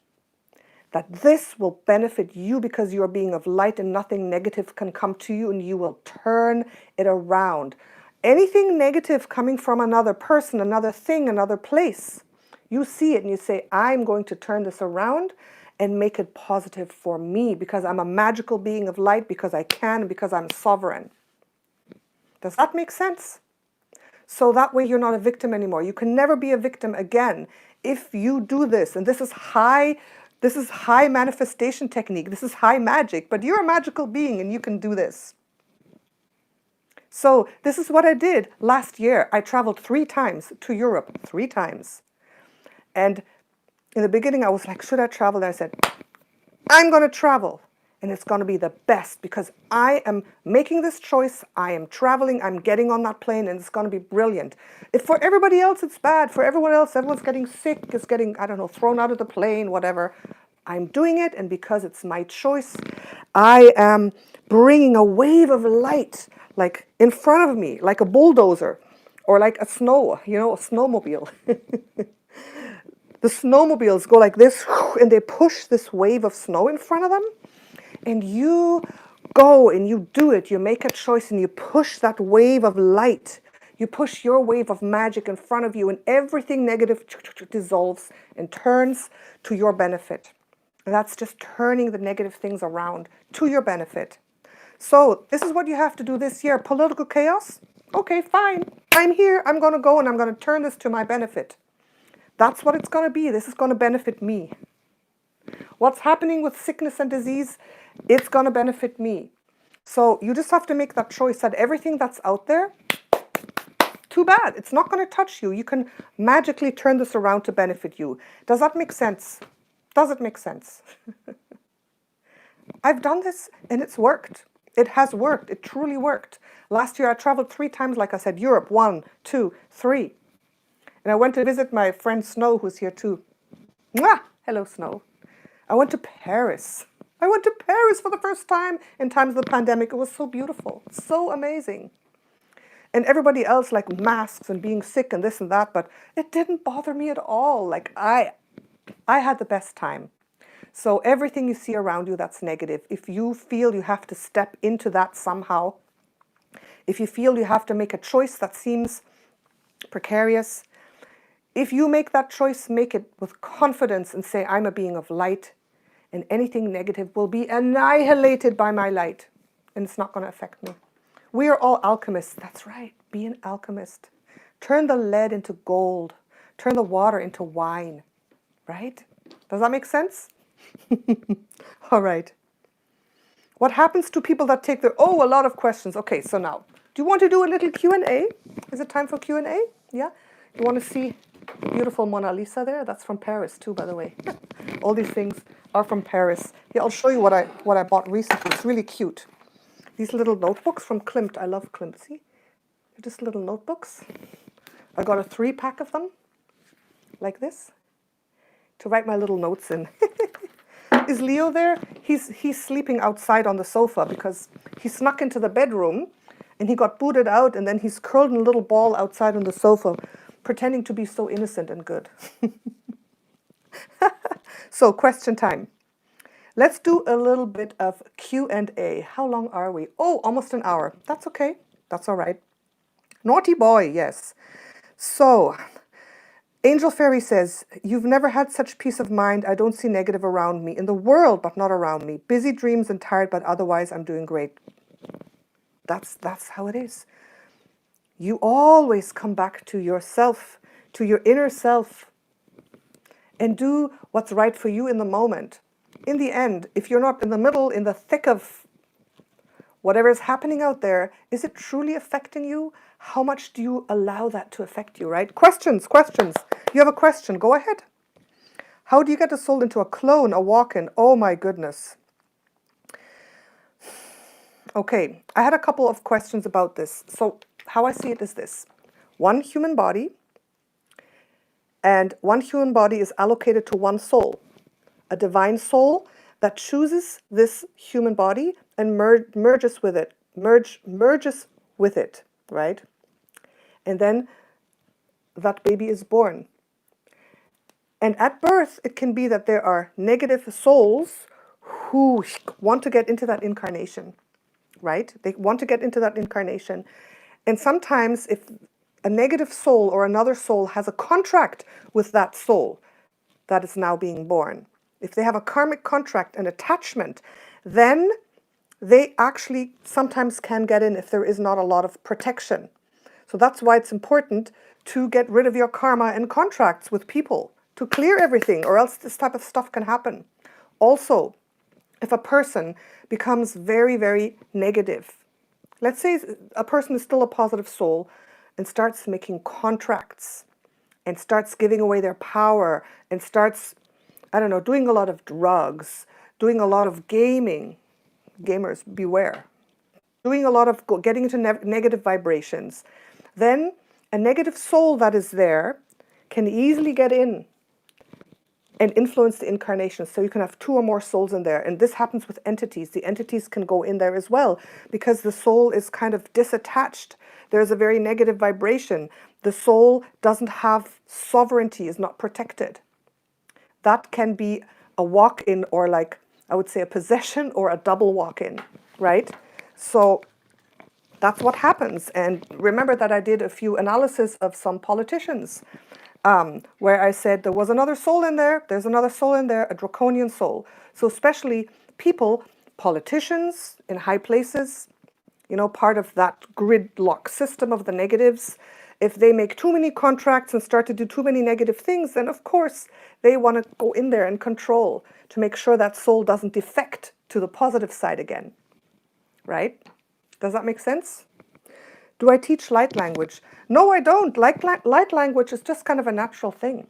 that this will benefit you, because you're a being of light and nothing negative can come to you, and you will turn it around. Anything negative coming from another person, another thing, another place, you see it and you say, I'm going to turn this around and make it positive for me, because I'm a magical being of light, because I can, because I'm sovereign. Does that make sense? So that way you're not a victim anymore. You can never be a victim again if you do this. And this is high manifestation technique. This is high magic, but you're a magical being and you can do this. So this is what I did last year. I traveled 3 times to Europe, 3 times. And in the beginning I was like, should I travel? And I said, I'm going to travel. And it's going to be the best, because I am making this choice. I am traveling. I'm getting on that plane, and it's going to be brilliant. If for everybody else it's bad, for everyone else, everyone's getting sick, is getting, I don't know, thrown out of the plane, whatever. I'm doing it, and because it's my choice, I am bringing a wave of light, like in front of me, like a bulldozer, or like a snowmobile. The snowmobiles go like this, and they push this wave of snow in front of them. And you go and you do it. You make a choice and you push that wave of light. You push your wave of magic in front of you, and everything negative dissolves and turns to your benefit. And that's just turning the negative things around to your benefit. So this is what you have to do this year. Political chaos? Okay, fine. I'm here. I'm going to go and I'm going to turn this to my benefit. That's what it's going to be. This is going to benefit me. What's happening with sickness and disease, it's going to benefit me. So you just have to make that choice that everything that's out there, too bad. It's not going to touch you. You can magically turn this around to benefit you. Does that make sense? Does it make sense? I've done this and it's worked. It has worked. It truly worked. Last year I traveled 3 times, like I said, Europe, 1, 2, 3. And I went to visit my friend Snow, who's here too. Mwah! Hello, Snow. I went to Paris. I went to Paris for the first time in times of the pandemic. It was so beautiful, so amazing. And everybody else like masks and being sick and this and that, but it didn't bother me at all. Like I had the best time. So everything you see around you that's negative, if you feel you have to step into that somehow, if you feel you have to make a choice that seems precarious, if you make that choice, make it with confidence and say, I'm a being of light, and anything negative will be annihilated by my light, and it's not going to affect me. We are all alchemists. That's right. Be an alchemist. Turn the lead into gold. Turn the water into wine. Right? Does that make sense? All right. What happens to people that take their... Oh, a lot of questions. Okay, so now, do you want to do a little Q&A? Is it time for Q&A? Yeah? You want to see the beautiful Mona Lisa there? That's from Paris too, by the way. All these things are from Paris. Yeah, I'll show you what I bought recently. It's really cute. These little notebooks from Klimt. I love Klimt. See? They're just little notebooks. I got a 3-pack of them, like this, to write my little notes in. Is Leo there? He's sleeping outside on the sofa because he snuck into the bedroom and he got booted out, and then he's curled in a little ball outside on the sofa, pretending to be so innocent and good. So, question time. Let's do a little bit of Q&A. How long are we? Oh, almost an hour. That's okay. That's all right. Naughty boy, yes. So, Angel Fairy says, you've never had such peace of mind. I don't see negative around me. In the world, but not around me. Busy dreams and tired, but otherwise I'm doing great. That's how it is. You always come back to yourself, to your inner self, and do what's right for you in the moment. In the end, if you're not in the middle, in the thick of whatever is happening out there, is it truly affecting you? How much do you allow that to affect you, right? Questions. You have a question, go ahead. How do you get a soul into a clone, a walk-in? Oh my goodness. Okay, I had a couple of questions about this. So how I see it is this. One human body, and one human body is allocated to one soul. A divine soul that chooses this human body and merges with it, merges with it, right? And then that baby is born. And at birth, it can be that there are negative souls who want to get into that incarnation, right? They want to get into that incarnation. And sometimes if a negative soul or another soul has a contract with that soul that is now being born, if they have a karmic contract and attachment, then they actually sometimes can get in if there is not a lot of protection. So that's why it's important to get rid of your karma and contracts with people, to clear everything, or else this type of stuff can happen. Also, if a person becomes very, very negative, let's say a person is still a positive soul and starts making contracts and starts giving away their power and starts, I don't know, doing a lot of drugs, doing a lot of gaming, gamers, beware, doing a lot of getting into negative vibrations, then a negative soul that is there can easily get in and influence the incarnation. So you can have 2 or more souls in there. And this happens with entities. The entities can go in there as well because the soul is kind of disattached. There's a very negative vibration. The soul doesn't have sovereignty, is not protected. That can be a walk-in, or like I would say a possession or a double walk-in, right? So that's what happens. And remember that I did a few analysis of some politicians where I said there was another soul in there, there's another soul in there, a draconian soul. So especially people, politicians in high places, you know, part of that gridlock system of the negatives, if they make too many contracts and start to do too many negative things, then of course they want to go in there and control to make sure that soul doesn't defect to the positive side again, right? Does that make sense? Do I teach light language? No, I don't. Light language is just kind of a natural thing.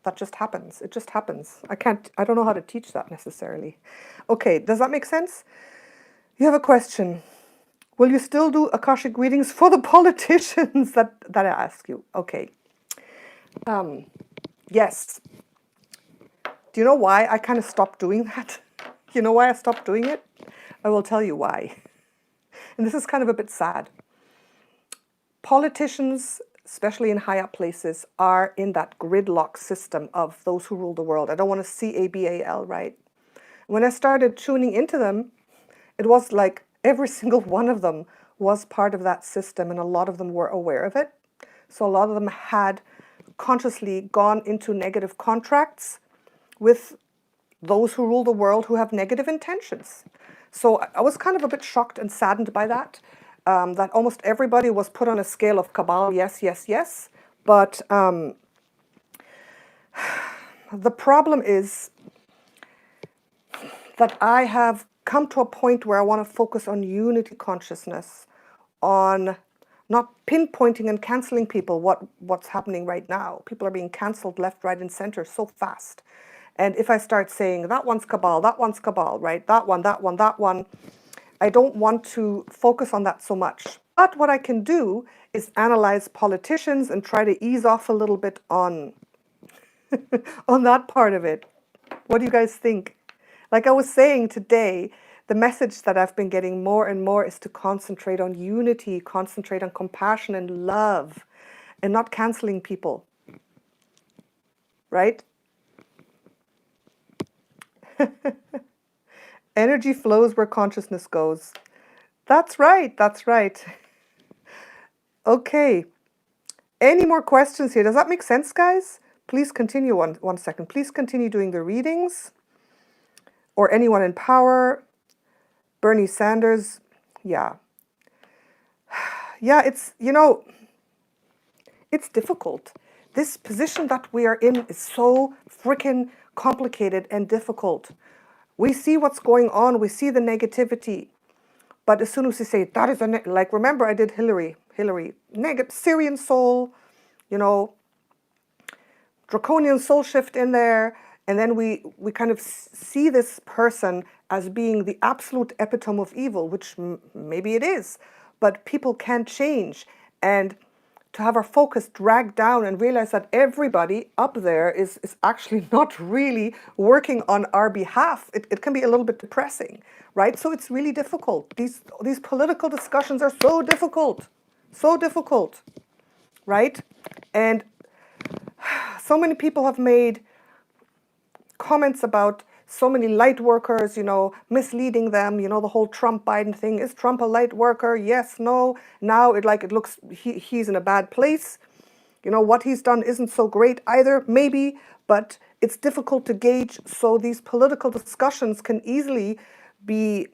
That just happens. It just happens. I don't know how to teach that necessarily. Okay, does that make sense? You have a question. Will you still do Akashic readings for the politicians that I ask you? Okay. Yes. Do you know why I kind of stopped doing that? You know why I stopped doing it? I will tell you why. And this is kind of a bit sad. Politicians, especially in high up places, are in that gridlock system of those who rule the world. I don't want to C.a.b.a.l, right? When I started tuning into them, it was like every single one of them was part of that system, and a lot of them were aware of it. So a lot of them had consciously gone into negative contracts with those who rule the world who have negative intentions. So I was kind of a bit shocked and saddened by that, that almost everybody was put on a scale of cabal, yes, yes, yes. But the problem is that I have come to a point where I want to focus on unity consciousness, on not pinpointing and canceling people, what's happening right now. People are being canceled left, right, and center so fast. And if I start saying, that one's cabal, right? That one, that one, that one, I don't want to focus on that so much. But what I can do is analyze politicians and try to ease off a little bit on, on that part of it. What do you guys think? Like I was saying today, the message that I've been getting more and more is to concentrate on unity, concentrate on compassion and love, and not canceling people, right? Energy flows where consciousness goes. That's right, that's right. Okay, any more questions here? Does that make sense, guys? Please continue one second. Please continue doing the readings. Or anyone in power. Bernie Sanders, yeah. Yeah, it's, you know, it's difficult. This position that we are in is so freaking complicated and difficult. We see what's going on. We see the negativity. But as soon as you say, that is a, like, remember I did Hillary, Syrian soul, you know, draconian soul shift in there. And then we kind of see this person as being the absolute epitome of evil, which maybe it is, but people can't change. And to have our focus dragged down and realize that everybody up there is actually not really working on our behalf, it can be a little bit depressing, right? So it's really difficult. These political discussions are so difficult, right? And so many people have made comments about so many light workers, you know, misleading them, you know, the whole Trump-Biden thing. Is Trump a light worker? Yes, no. Now it looks he's in a bad place. You know, what he's done isn't so great either, maybe, but it's difficult to gauge. So these political discussions can easily be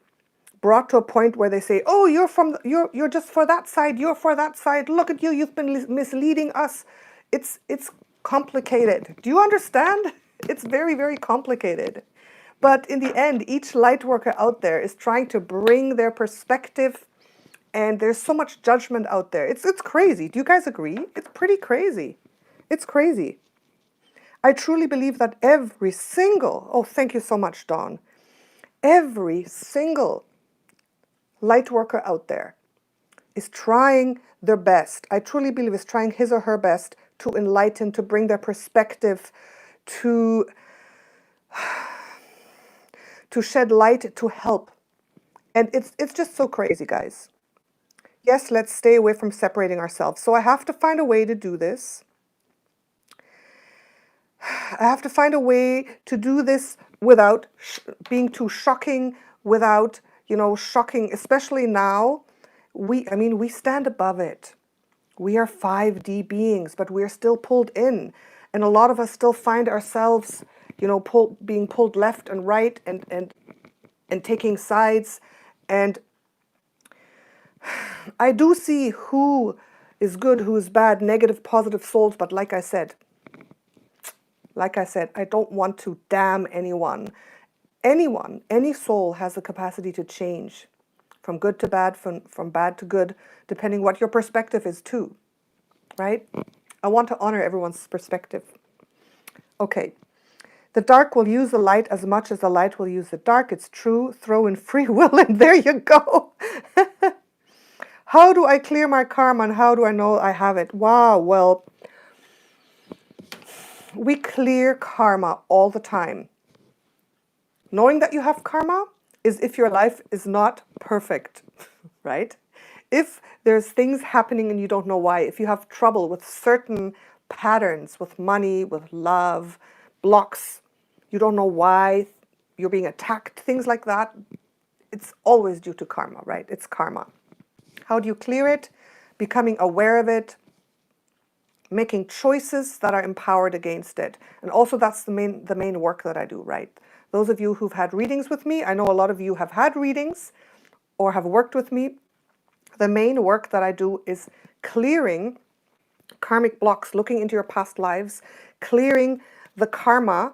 brought to a point where they say, oh, you're just for that side, you're for that side. Look at you, you've been misleading us. It's complicated. Do you understand? It's very, very complicated. But in the end, each light worker out there is trying to bring their perspective, and there's so much judgment out there. It's crazy. Do you guys agree? It's pretty crazy. It's crazy. I truly believe that every single, oh, thank you so much, Dawn. Every single light worker out there is trying their best. I truly believe is trying his or her best to enlighten, to bring their perspective, to shed light, to help. And it's just so crazy, guys. Yes, let's stay away from separating ourselves. So I have to find a way to do this. I have to find a way to do this without being too shocking, without, you know, shocking, especially now. We stand above it. We are 5D beings, but we're still pulled in. And a lot of us still find ourselves, you know, being pulled left and right and taking sides. And I do see who is good, who is bad, negative, positive souls. But like I said, I don't want to damn anyone. Anyone, any soul has the capacity to change from good to bad, from bad to good, depending what your perspective is too, right? I want to honor everyone's perspective. Okay. The dark will use the light as much as the light will use the dark. It's true. Throw in free will and there you go. How do I clear my karma and how do I know I have it? Wow, well, we clear karma all the time. Knowing that you have karma is if your life is not perfect, right? If there's things happening and you don't know why, if you have trouble with certain patterns, with money, with love, blocks, you don't know why you're being attacked, things like that, it's always due to karma, right? It's karma. How do you clear it? Becoming aware of it, making choices that are empowered against it. And also that's the main work that I do, right? Those of you who've had readings with me, I know a lot of you have had readings or have worked with me. The main work that I do is clearing karmic blocks, looking into your past lives, clearing the karma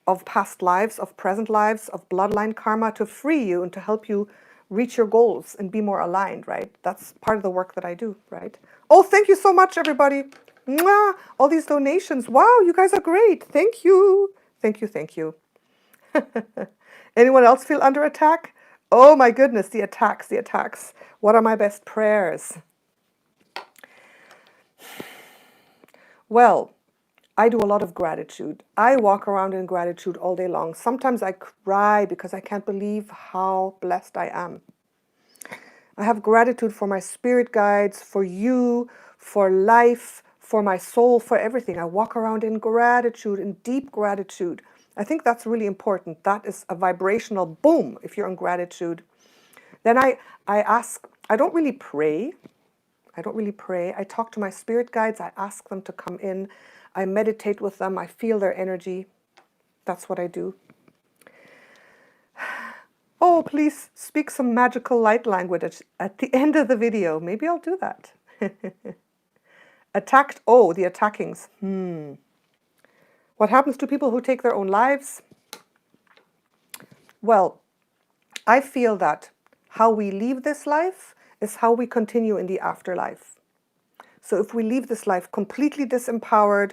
of past lives, of present lives, of bloodline karma to free you and to help you reach your goals and be more aligned, right? That's part of the work that I do, right? Oh, thank you so much, everybody. Mwah! All these donations. Wow, you guys are great. Thank you. Thank you, thank you. Anyone else feel under attack? Oh my goodness, the attacks, the attacks. What are my best prayers? Well, I do a lot of gratitude. I walk around in gratitude all day long. Sometimes I cry because I can't believe how blessed I am. I have gratitude for my spirit guides, for you, for life, for my soul, for everything. I walk around in gratitude, in deep gratitude. I think that's really important. That is a vibrational boom if you're in gratitude. Then I ask, I don't really pray. I talk to my spirit guides. I ask them to come in. I meditate with them. I feel their energy. That's what I do. Oh, please speak some magical light language at the end of the video. Maybe I'll do that. Attacked. Oh, the attackings. What happens to people who take their own lives? Well, I feel that how we leave this life is how we continue in the afterlife. So if we leave this life completely disempowered,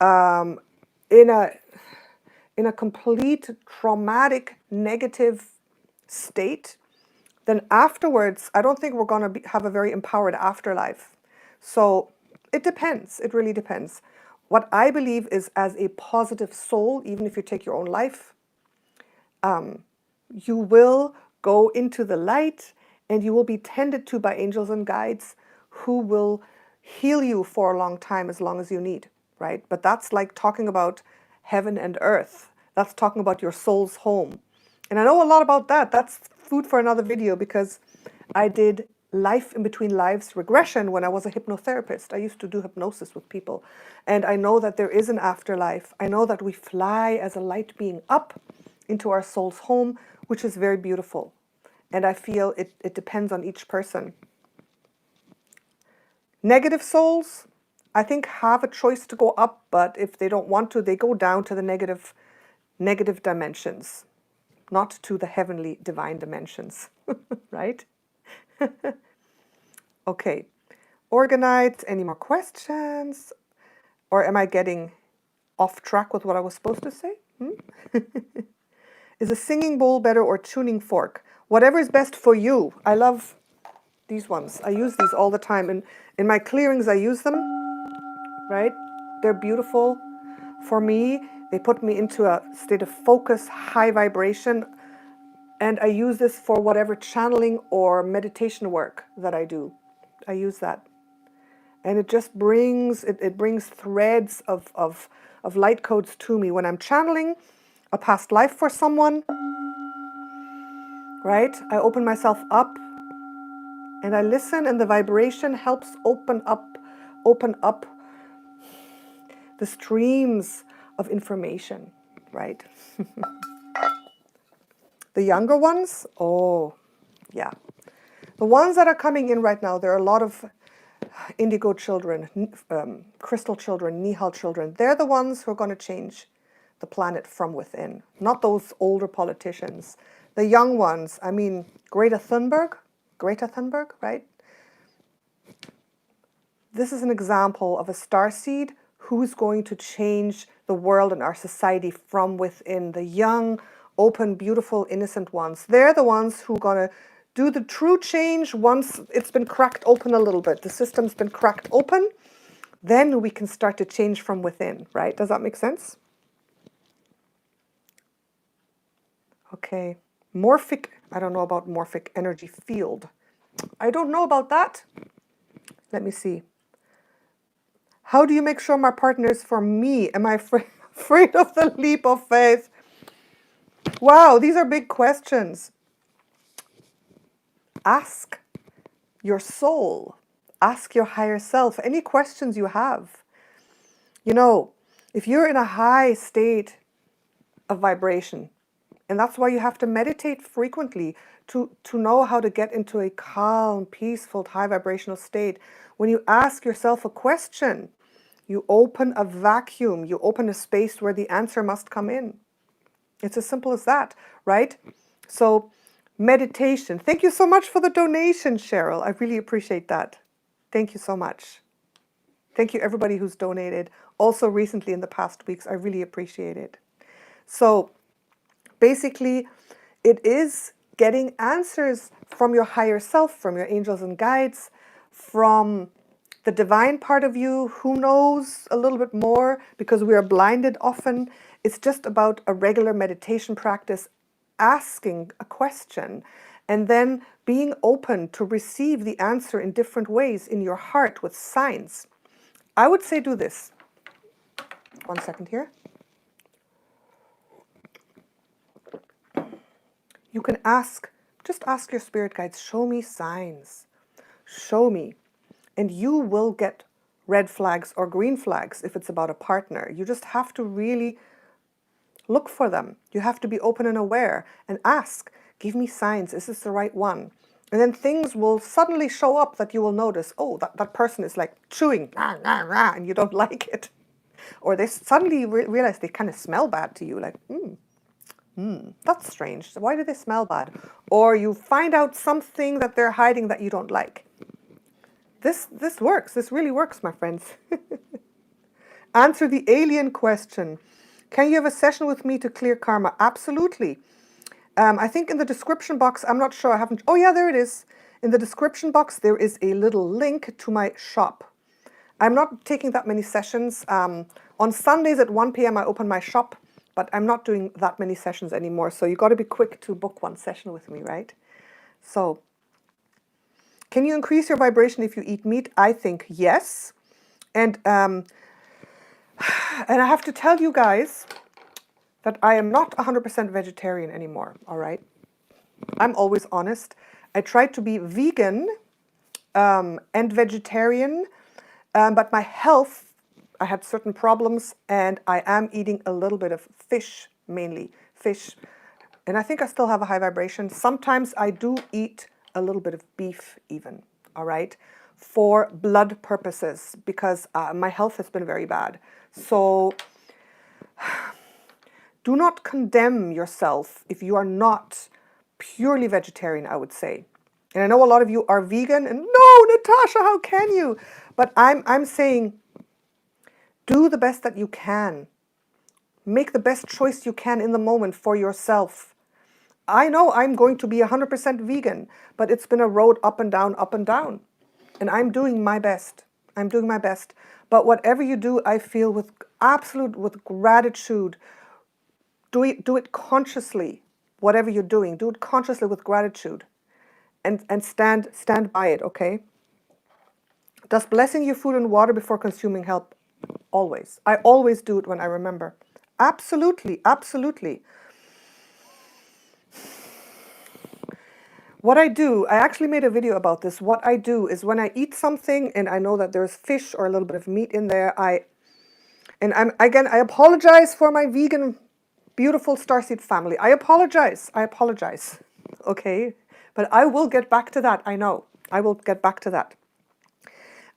in a complete traumatic, negative state, then afterwards, I don't think we're going to have a very empowered afterlife. So it depends. It really depends. What I believe is, as a positive soul, even if you take your own life, you will go into the light and you will be tended to by angels and guides who will heal you for a long time, as long as you need, right? But that's like talking about heaven and earth. That's talking about your soul's home. And I know a lot about that. That's food for another video, because I did life in between lives regression when I was a hypnotherapist. I used to do hypnosis with people. And I know that there is an afterlife. I know that we fly as a light being up into our soul's home, which is very beautiful. And I feel it depends on each person. Negative souls, I think, have a choice to go up, but if they don't want to, they go down to the negative dimensions, not to the heavenly divine dimensions, right? Okay, organite, any more questions? Or am I getting off track with what I was supposed to say? Is a singing bowl better or tuning fork? Whatever is best for you. I love these ones. I use these all the time. And in my clearings, I use them, right? They're beautiful. For me, they put me into a state of focus, high vibration. And I use this for whatever channeling or meditation work that I do. I use that. And it just brings, it brings threads of light codes to me. When I'm channeling a past life for someone, right? I open myself up and I listen, and the vibration helps open up the streams of information, right? The younger ones, oh, yeah. The ones that are coming in right now, there are a lot of indigo children, crystal children, Nihal children. They're the ones who are going to change the planet from within, not those older politicians. The young ones, I mean, Greta Thunberg, right? This is an example of a starseed who's going to change the world and our society from within. The young, open, beautiful, innocent ones. They're the ones who are going to do the true change once it's been cracked open a little bit. The system's been cracked open. Then we can start to change from within, right? Does that make sense? Okay. Morphic, I don't know about morphic energy field. I don't know about that. Let me see. How do you make sure my partner is for me? Am I afraid of the leap of faith? Wow, these are big questions. Ask your soul. Ask your higher self any questions you have. You know, if you're in a high state of vibration, and that's why you have to meditate frequently to know how to get into a calm, peaceful, high vibrational state. When you ask yourself a question, you open a vacuum, you open a space where the answer must come in. It's as simple as that, right? So meditation. Thank you so much for the donation, Cheryl. I really appreciate that. Thank you so much. Thank you everybody who's donated. Also recently in the past weeks, I really appreciate it. So basically, it is getting answers from your higher self, from your angels and guides, from the divine part of you, who knows a little bit more, because we are blinded often. It's just about a regular meditation practice, asking a question, and then being open to receive the answer in different ways in your heart with signs. I would say do this. 1 second here. You can just ask your spirit guides, show me signs, show me. And you will get red flags or green flags if it's about a partner. You just have to really look for them. You have to be open and aware and ask, give me signs, is this the right one? And then things will suddenly show up that you will notice, oh, that person is like chewing, rah, rah, rah, and you don't like it. Or they suddenly realize they kind of smell bad to you, like, that's strange. Why do they smell bad? Or you find out something that they're hiding that you don't like. This works. This really works, my friends. Answer the alien question. Can you have a session with me to clear karma? Absolutely. I think in the description box, I'm not sure, I haven't, oh yeah, there it is. In the description box, there is a little link to my shop. I'm not taking that many sessions. On Sundays at 1 p.m. I open my shop, but I'm not doing that many sessions anymore. So you got to be quick to book one session with me, right? So, can you increase your vibration if you eat meat? I think yes. And I have to tell you guys that I am not 100% vegetarian anymore, all right? I'm always honest. I tried to be vegan and vegetarian, but my health, I had certain problems, and I am eating a little bit of fish, mainly fish. And I think I still have a high vibration. Sometimes I do eat a little bit of beef even, all right, for blood purposes, because my health has been very bad. So do not condemn yourself if you are not purely vegetarian, I would say. And I know a lot of you are vegan, and no, Natasha, how can you? But I'm saying do the best that you can. Make the best choice you can in the moment for yourself. I know I'm going to be 100% vegan, but it's been a road up and down, up and down. And I'm doing my best. I'm doing my best. But whatever you do, I feel with gratitude. Do it consciously. Whatever you're doing, do it consciously with gratitude. And stand by it, okay? Does blessing your food and water before consuming help? Always. I always do it when I remember. Absolutely, absolutely. What I do, I actually made a video about this. What I do is when I eat something and I know that there's fish or a little bit of meat in there, I apologize for my vegan, beautiful Starseed family. I apologize, okay? But I will get back to that, I know. I will get back to that.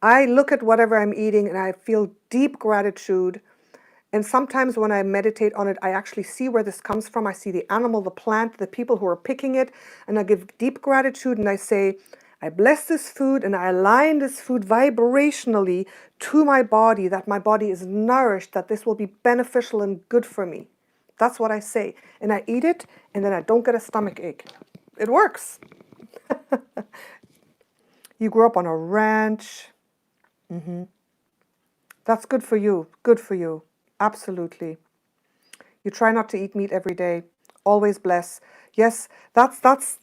I look at whatever I'm eating and I feel deep gratitude. And sometimes when I meditate on it, I actually see where this comes from. I see the animal, the plant, the people who are picking it, and I give deep gratitude and I say, I bless this food and I align this food vibrationally to my body, that my body is nourished, that this will be beneficial and good for me. That's what I say. And I eat it and then I don't get a stomach ache. It works. You grew up on a ranch. That's good for you. Good for you. Absolutely. You try not to eat meat every day. Always bless. Yes, that's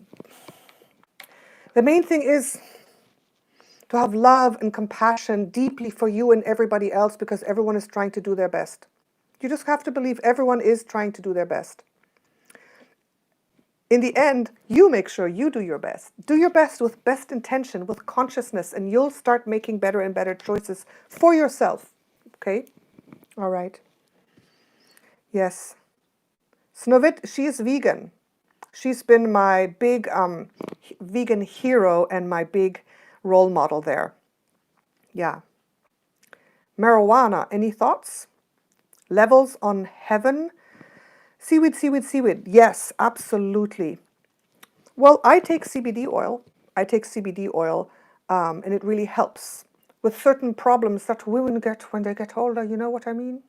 The main thing is to have love and compassion deeply for you and everybody else, because everyone is trying to do their best. You just have to believe everyone is trying to do their best. In the end, you make sure you do your best. Do your best with best intention, with consciousness, and you'll start making better and better choices for yourself. Okay? All right. Yes. Snovit, she is vegan. She's been my big vegan hero and my big role model there. Yeah. Marijuana, any thoughts? Levels on heaven? Seaweed, seaweed, seaweed. Yes, absolutely. Well, I take CBD oil. And it really helps with certain problems that women get when they get older. You know what I mean?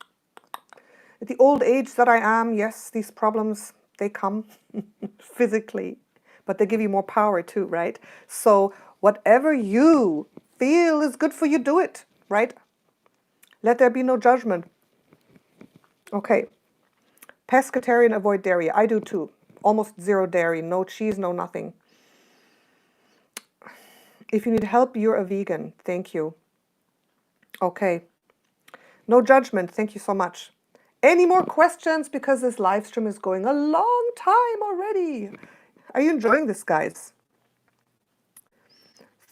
At the old age that I am, yes, these problems, they come physically, but they give you more power too, right? So whatever you feel is good for you, do it, right? Let there be no judgment. Okay. Pescatarian, avoid dairy. I do too. Almost zero dairy, no cheese, no nothing. If you need help, you're a vegan. Thank you. Okay. No judgment. Thank you so much. Any more questions? Because this live stream is going a long time already. Are you enjoying this, guys?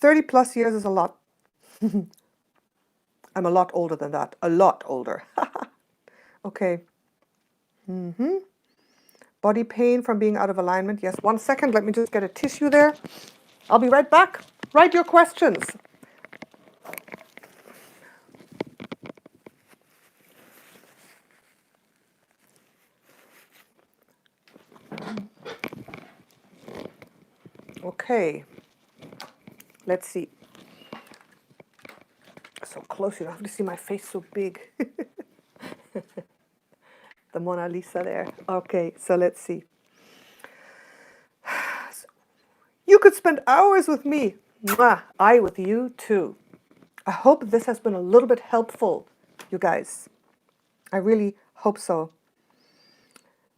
30 plus years is a lot. I'm a lot older than that. A lot older. Okay. Body pain from being out of alignment. Yes, 1 second. Let me just get a tissue there. I'll be right back. Write your questions. Okay. Let's see. So close, you don't have to see my face so big. The Mona Lisa there. Okay, so let's see. You could spend hours with me. Mwah, I with you too. I hope this has been a little bit helpful, you guys. I really hope so.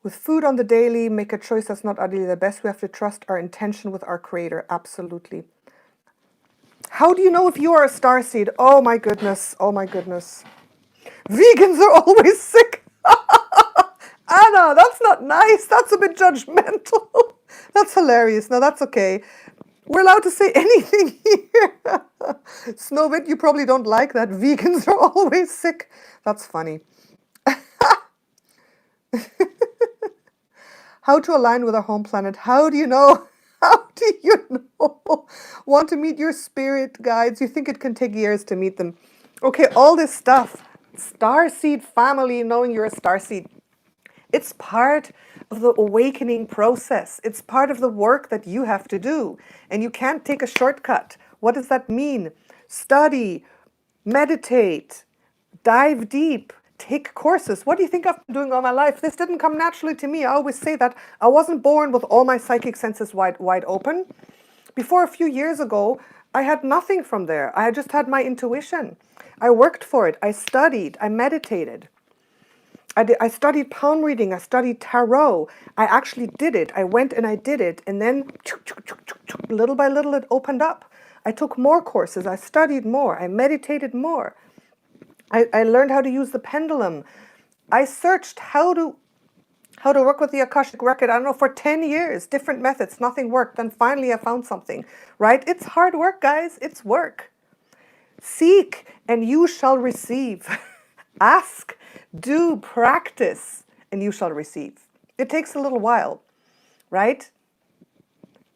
With food on the daily, make a choice that's not ideally the best. We have to trust our intention with our creator. Absolutely. How do you know if you are a starseed? Oh my goodness. Oh my goodness. Vegans are always sick. Anna, that's not nice. That's a bit judgmental. That's hilarious. No, that's okay. We're allowed to say anything here. Snowbit, you probably don't like that. Vegans are always sick. That's funny. How to align with our home planet? How do you know? How do you know? Want to meet your spirit guides? You think it can take years to meet them. Okay, all this stuff. Starseed family, knowing you're a starseed. It's part of the awakening process. It's part of the work that you have to do. And you can't take a shortcut. What does that mean? Study, meditate, dive deep, take courses. What do you think I've been doing all my life? This didn't come naturally to me. I always say that. I wasn't born with all my psychic senses wide open. Before a few years ago, I had nothing from there. I just had my intuition. I worked for it. I studied. I meditated. I studied palm reading. I studied tarot. I actually did it. I went and I did it. And then little by little, it opened up. I took more courses. I studied more. I meditated more. I learned how to use the pendulum. I searched how to work with the Akashic record, I don't know, for 10 years, different methods, nothing worked. Then finally I found something, right? It's hard work, guys. It's work. Seek and you shall receive. Ask, do, practice, and you shall receive. It takes a little while, right?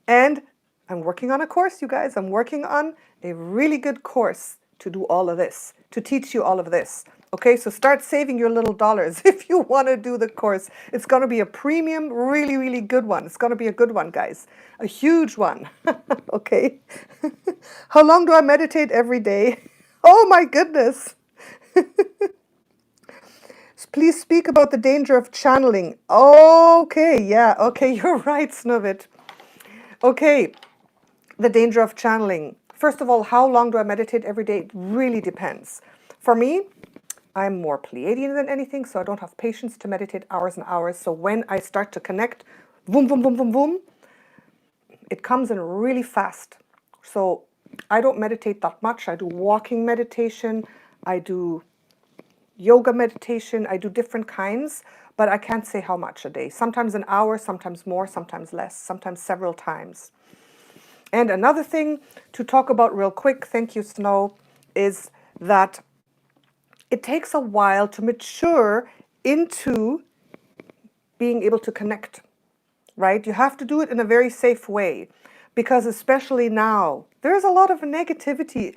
And I'm working on a course, you guys. I'm working on a really good course to do all of this, to teach you all of this. Okay, so start saving your little dollars if you want to do the course. It's going to be a premium, really, really good one. It's going to be a good one, guys. A huge one. Okay. How long do I meditate every day? Oh my goodness. Please speak about the danger of channeling. Okay, yeah. Okay, you're right, Snuvit. Okay, the danger of channeling. First of all, how long do I meditate every day? It really depends. For me, I'm more Pleiadian than anything, so I don't have patience to meditate hours and hours. So when I start to connect, boom, boom, boom, boom, boom, it comes in really fast. So I don't meditate that much. I do walking meditation. I do yoga meditation. I do different kinds, but I can't say how much a day. Sometimes an hour, sometimes more, sometimes less, sometimes several times. And another thing to talk about real quick, thank you, Snow, is that it takes a while to mature into being able to connect, right? You have to do it in a very safe way, because especially now, there's a lot of negativity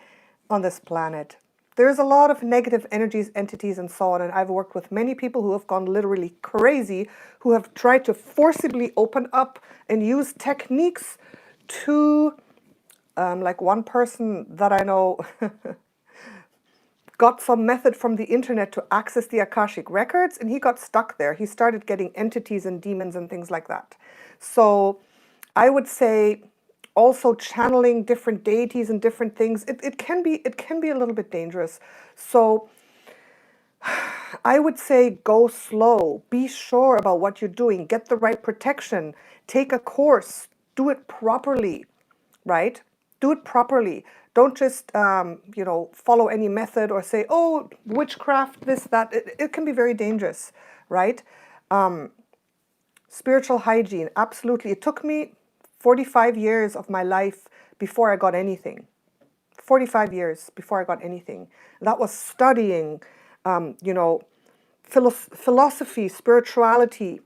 on this planet. There's a lot of negative energies, entities, and so on. And I've worked with many people who have gone literally crazy, who have tried to forcibly open up and use techniques to, like one person that I know got some method from the internet to access the Akashic records, and he got stuck there. He started getting entities and demons and things like that. So I would say also channeling different deities and different things, it can be a little bit dangerous. So I would say go slow, be sure about what you're doing, get the right protection, take a course, do it properly, right? Do it properly. Don't just, follow any method or say, oh, witchcraft, this, that. It can be very dangerous, right? Spiritual hygiene, absolutely. It took me 45 years of my life before I got anything. 45 years before I got anything. That was studying, philosophy, spirituality,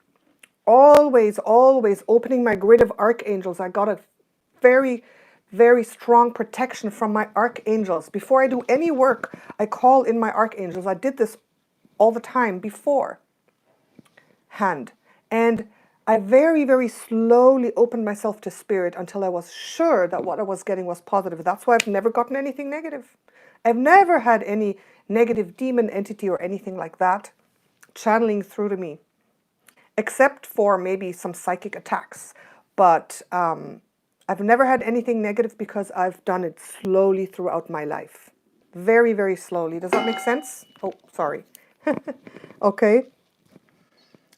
always opening my grid of archangels. I got a very, very strong protection from my archangels. Before I do any work, I call in my archangels. I did this all the time beforehand. And I very, very slowly opened myself to spirit until I was sure that what I was getting was positive. That's why I've never gotten anything negative. I've never had any negative demon entity or anything like that channeling through to me, except for maybe some psychic attacks. But I've never had anything negative because I've done it slowly throughout my life. Very, very slowly. Does that make sense? Oh, sorry. Okay.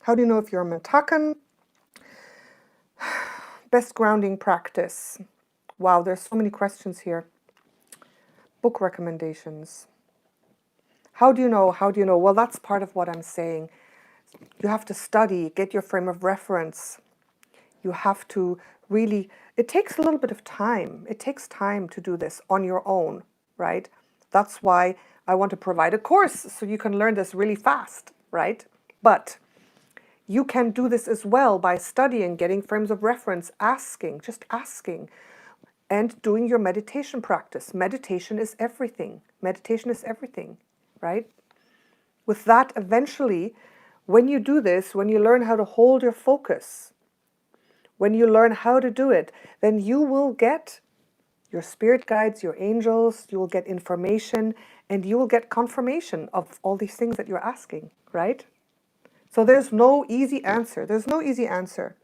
How do you know if you're a Mentakan? Best grounding practice. Wow, there's so many questions here. Book recommendations. How do you know? How do you know? Well, that's part of what I'm saying. You have to study, get your frame of reference. You have to really, it takes a little bit of time. It takes time to do this on your own, right? That's why I want to provide a course so you can learn this really fast, right? But you can do this as well by studying, getting frames of reference, asking, just asking, and doing your meditation practice. Meditation is everything. Meditation is everything, right? With that, eventually, when you do this, when you learn how to hold your focus, when you learn how to do it, then you will get your spirit guides, your angels, you will get information, and you will get confirmation of all these things that you're asking, right? So there's no easy answer. There's no easy answer.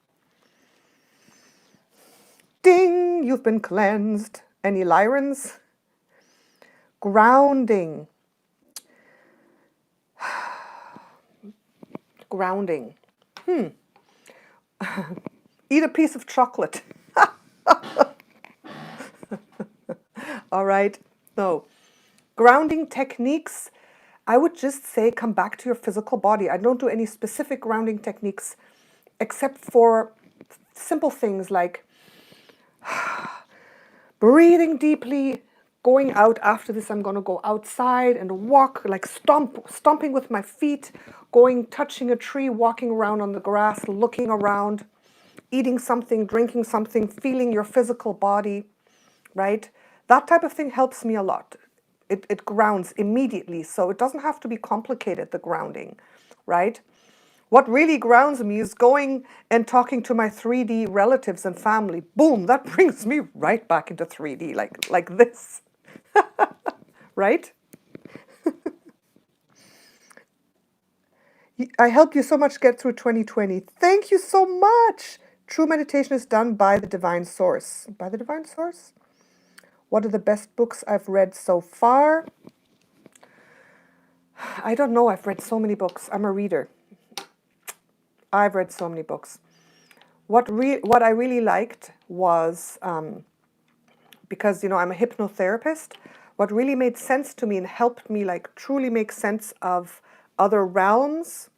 Ding! You've been cleansed. Any Lyrans? Grounding. Grounding. Eat a piece of chocolate. All right. No. Grounding techniques, I would just say come back to your physical body. I don't do any specific grounding techniques except for simple things like breathing deeply, going out. After this, I'm going to go outside and walk, like stomping with my feet, going, touching a tree, walking around on the grass, looking around, eating something, drinking something, feeling your physical body, right? That type of thing helps me a lot. It grounds immediately, so it doesn't have to be complicated, the grounding, right? What really grounds me is going and talking to my 3D relatives and family. Boom, that brings me right back into 3D, like this, right? I helped you so much get through 2020. Thank you so much. True meditation is done by the divine source. By the divine source? What are the best books I've read so far? I don't know. I've read so many books. I'm a reader. I've read so many books. What I really liked was because, you know, I'm a hypnotherapist. What really made sense to me and helped me like truly make sense of other realms,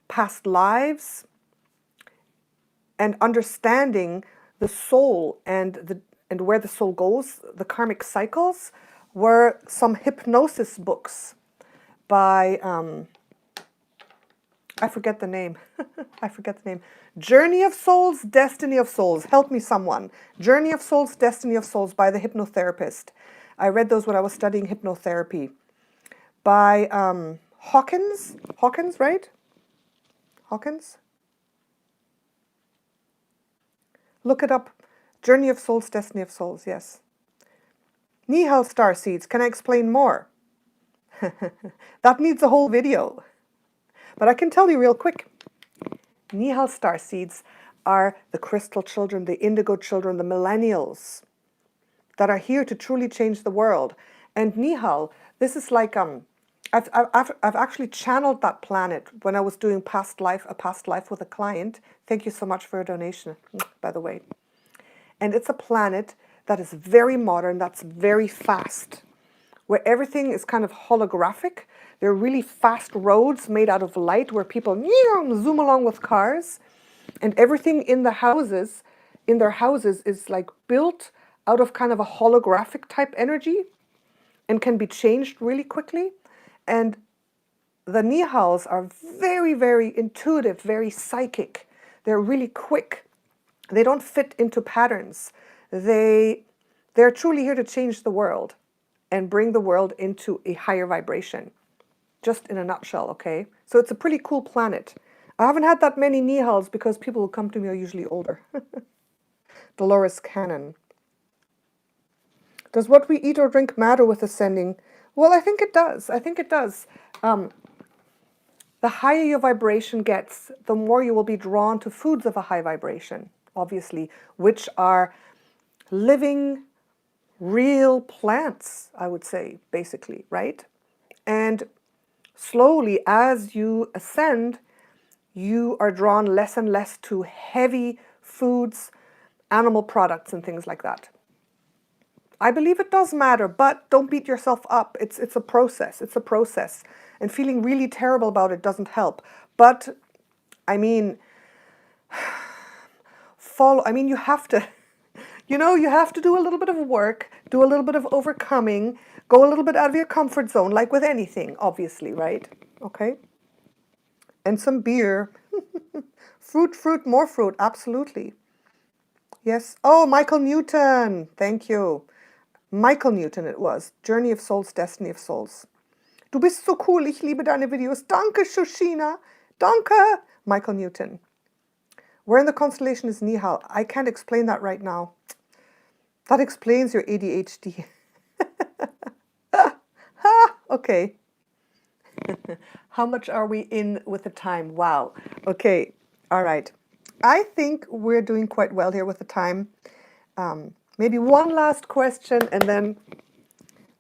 past lives, and understanding the soul and where the soul goes, the karmic cycles, were some hypnosis books by I forget the name. I forget the name. Journey of Souls, Destiny of Souls. Help me someone. Journey of Souls, Destiny of Souls by the hypnotherapist. I read those when I was studying hypnotherapy. By Hawkins. Hawkins, right? Hawkins? Look it up. Journey of Souls, Destiny of Souls, yes. Nihal Starseeds. Can I explain more? That needs a whole video. But I can tell you real quick. Nihal Starseeds are the crystal children, the indigo children, the millennials that are here to truly change the world. And Nihal, this is like I've actually channeled that planet when I was doing a past life with a client. Thank you so much for your donation, by the way. And it's a planet that is very modern, that's very fast, where everything is kind of holographic. There are really fast roads made out of light where people zoom along with cars. And everything in their houses is like built out of kind of a holographic type energy and can be changed really quickly. And the Nihals are very, very intuitive, very psychic. They're really quick. They don't fit into patterns. They're truly here to change the world and bring the world into a higher vibration. Just in a nutshell, okay? So it's a pretty cool planet. I haven't had that many Nihals because people who come to me are usually older. Dolores Cannon. Does what we eat or drink matter with ascending? Well, I think it does. I think it does. The higher your vibration gets, the more you will be drawn to foods of a high vibration, obviously, which are living, real plants, I would say, basically, right? And slowly, as you ascend, you are drawn less and less to heavy foods, animal products, and things like that. I believe it does matter, but don't beat yourself up. It's a process. It's a process. And feeling really terrible about it doesn't help. But, I mean, you have to, you have to do a little bit of work, do a little bit of overcoming, go a little bit out of your comfort zone, like with anything, obviously, right? Okay? And some beer. Fruit, more fruit, absolutely. Yes. Oh, Michael Newton. Thank you. Michael Newton it was. Journey of Souls, Destiny of Souls. Du bist so cool. Ich liebe deine Videos. Danke, Shoshina. Danke. Michael Newton. Where in the constellation is Nihal? I can't explain that right now. That explains your ADHD. Okay. How much are we in with the time? Wow. Okay. All right. I think we're doing quite well here with the time. Maybe one last question and then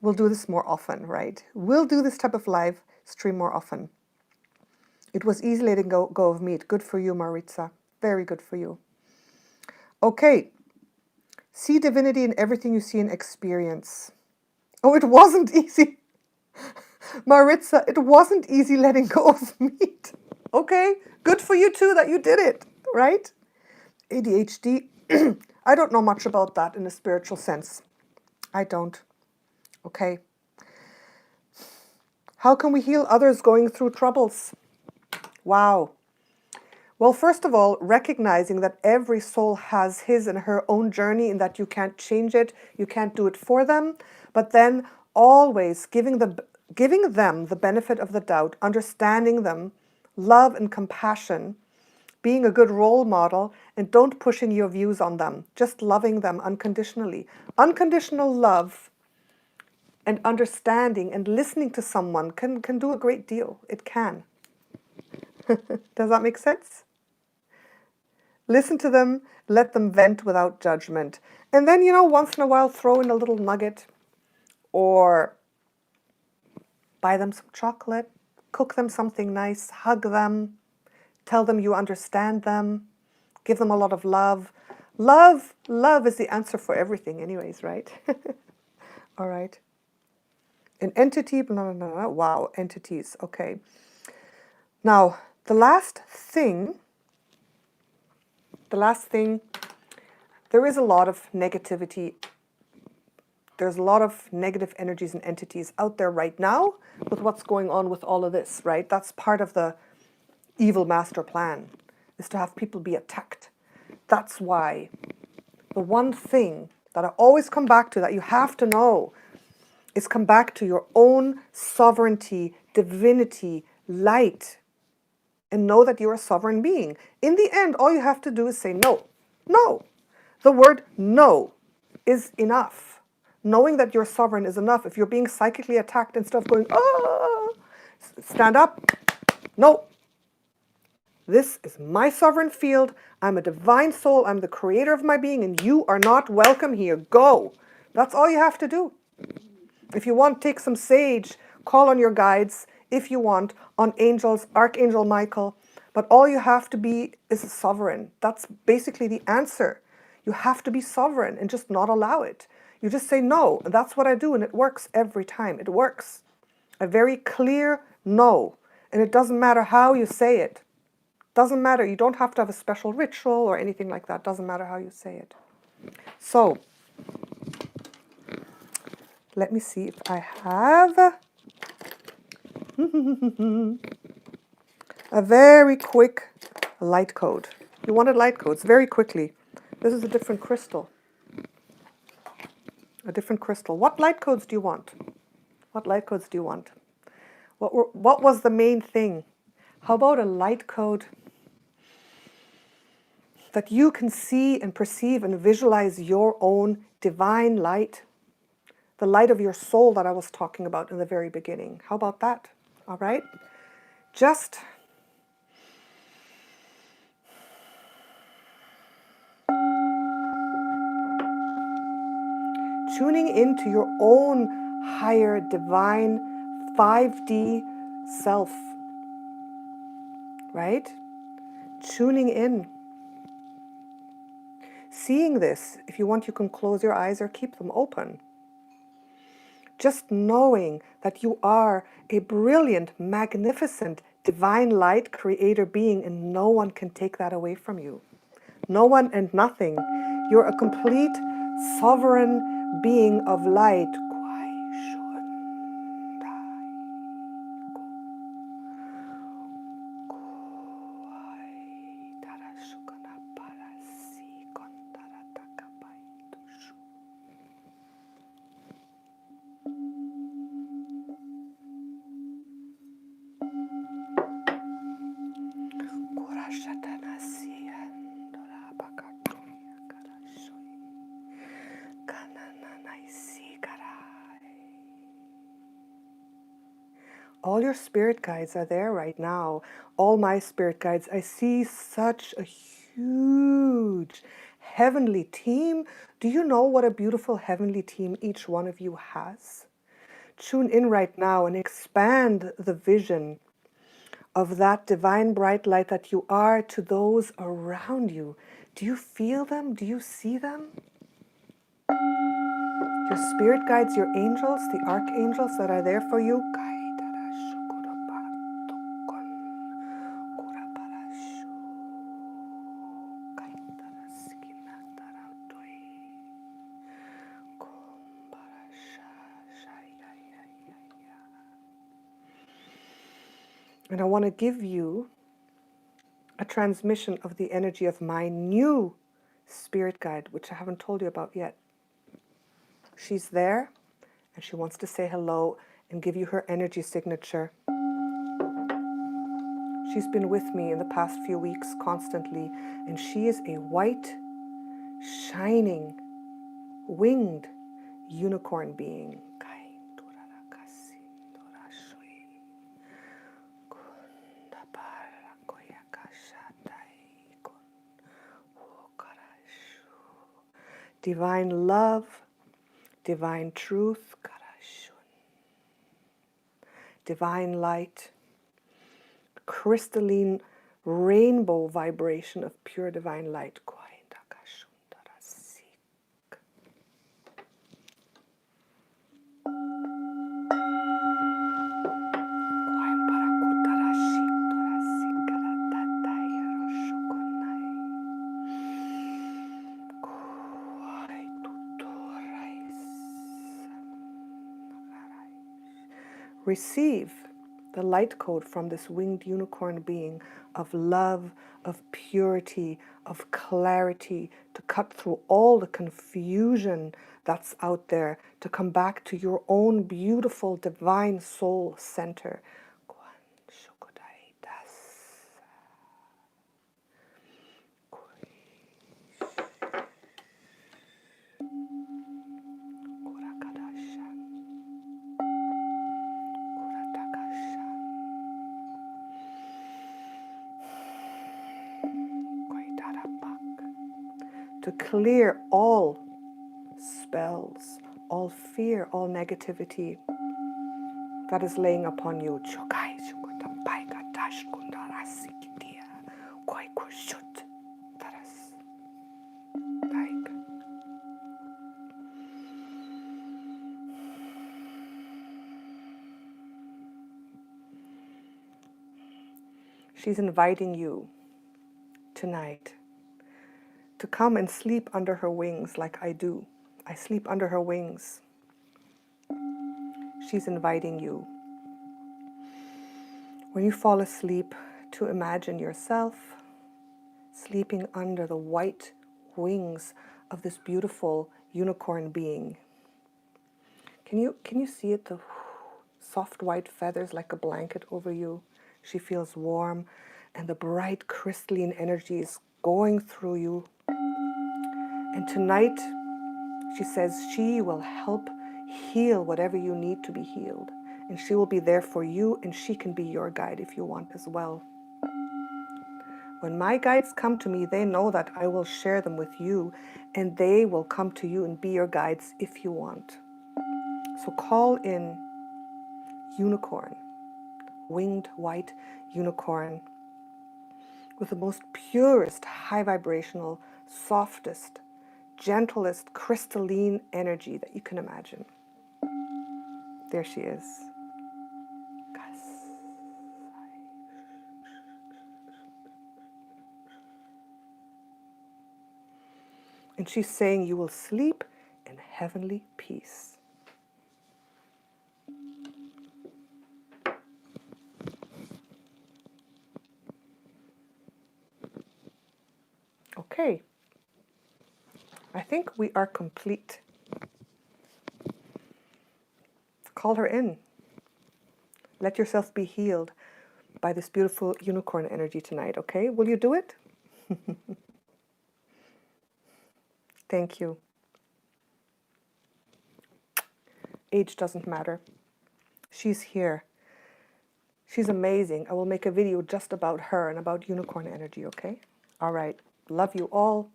we'll do this more often, right? We'll do this type of live stream more often. It was easy letting go of meat. Good for you, Maritza. Very good for you. Okay. See divinity in everything you see and experience. Oh, it wasn't easy. Maritza, it wasn't easy letting go of meat. Okay. Good for you too that you did it, right? ADHD. I don't know much about that in a spiritual sense. I don't. Okay. How can we heal others going through troubles? Wow. Well, first of all, recognizing that every soul has his and her own journey and that you can't change it, you can't do it for them, but then always giving them the benefit of the doubt, understanding them, love and compassion, being a good role model, and don't pushing your views on them, just loving them unconditionally. Unconditional love and understanding and listening to someone can do a great deal. It can. Does that make sense? Listen to them, let them vent without judgment. And then, once in a while, throw in a little nugget or buy them some chocolate, cook them something nice, hug them, tell them you understand them, give them a lot of love, Love is the answer for everything anyways, right? All right. An entity, blah, blah, blah. Wow, entities. Okay. Now, the last thing, there is a lot of negativity. There's a lot of negative energies and entities out there right now with what's going on with all of this, right? That's part of the evil master plan, is to have people be attacked. That's why the one thing that I always come back to that you have to know is come back to your own sovereignty, divinity, light, and know that you're a sovereign being. In the end, all you have to do is say no. No. The word no is enough. Knowing that you're sovereign is enough. If you're being psychically attacked and stuff going, ah, stand up. No. This is my sovereign field. I'm a divine soul. I'm the creator of my being, and you are not welcome here. Go. That's all you have to do. If you want, take some sage, call on your guides, if you want, on angels, Archangel Michael. But all you have to be is a sovereign. That's basically the answer. You have to be sovereign and just not allow it. You just say no, and that's what I do, and it works every time. It works. A very clear no. And it doesn't matter how you say it. Doesn't matter. You don't have to have a special ritual or anything like that. Doesn't matter how you say it. So, let me see if I have a very quick light code. You wanted light codes very quickly. This is a different crystal. A different crystal. What light codes do you want? What light codes do you want? What was the main thing? How about a light code that you can see and perceive and visualize your own divine light? The light of your soul that I was talking about in the very beginning. How about that? All right? Just tuning into your own higher divine 5D self, right? Tuning in. Seeing this, if you want, you can close your eyes or keep them open. Just knowing that you are a brilliant, magnificent, divine light creator being, and no one can take that away from you. No one and nothing. You're a complete sovereign being of light. All your spirit guides are there right now. All my spirit guides. I see such a huge heavenly team. Do you know what a beautiful heavenly team each one of you has? Tune in right now and expand the vision of that divine bright light that you are to those around you. Do you feel them? Do you see them? Your spirit guides, your angels, the archangels that are there for you. And I want to give you a transmission of the energy of my new spirit guide, which I haven't told you about yet. She's there, and she wants to say hello and give you her energy signature. She's been with me in the past few weeks constantly, and she is a white, shining, winged unicorn being. Divine love, divine truth, divine light, crystalline rainbow vibration of pure divine light. Receive the light code from this winged unicorn being of love, of purity, of clarity, to cut through all the confusion that's out there, to come back to your own beautiful divine soul center. To clear all spells, all fear, all negativity that is laying upon you. She's inviting you tonight to come and sleep under her wings like I do. I sleep under her wings. She's inviting you, when you fall asleep, to imagine yourself sleeping under the white wings of this beautiful unicorn being. Can you see it? The soft white feathers like a blanket over you. She feels warm, and the bright crystalline energy is going through you. And tonight, she says she will help heal whatever you need to be healed. And she will be there for you, and she can be your guide if you want as well. When my guides come to me, they know that I will share them with you, and they will come to you and be your guides if you want. So call in unicorn, winged white unicorn, with the most purest, high vibrational, softest, gentlest, crystalline energy that you can imagine. There she is. And she's saying you will sleep in heavenly peace. Okay, I think we are complete. Call her in. Let yourself be healed by this beautiful unicorn energy tonight, okay? Will you do it? Thank you. Age doesn't matter. She's here. She's amazing. I will make a video just about her and about unicorn energy, okay? All right. Love you all.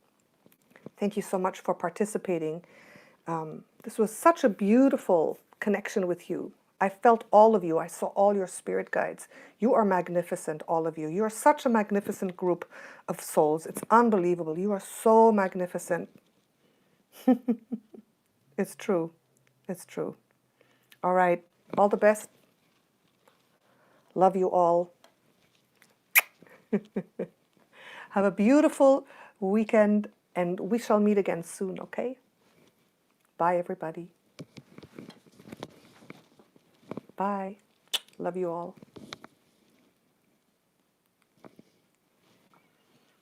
Thank you so much for participating. This was such a beautiful connection with you. I felt all of you. I saw all your spirit guides. You are magnificent, all of you. You are such a magnificent group of souls. It's unbelievable. You are so magnificent. It's true. It's true. All right. All the best. Love you all. Have a beautiful weekend, and we shall meet again soon, okay? Bye, everybody. Bye. Love you all.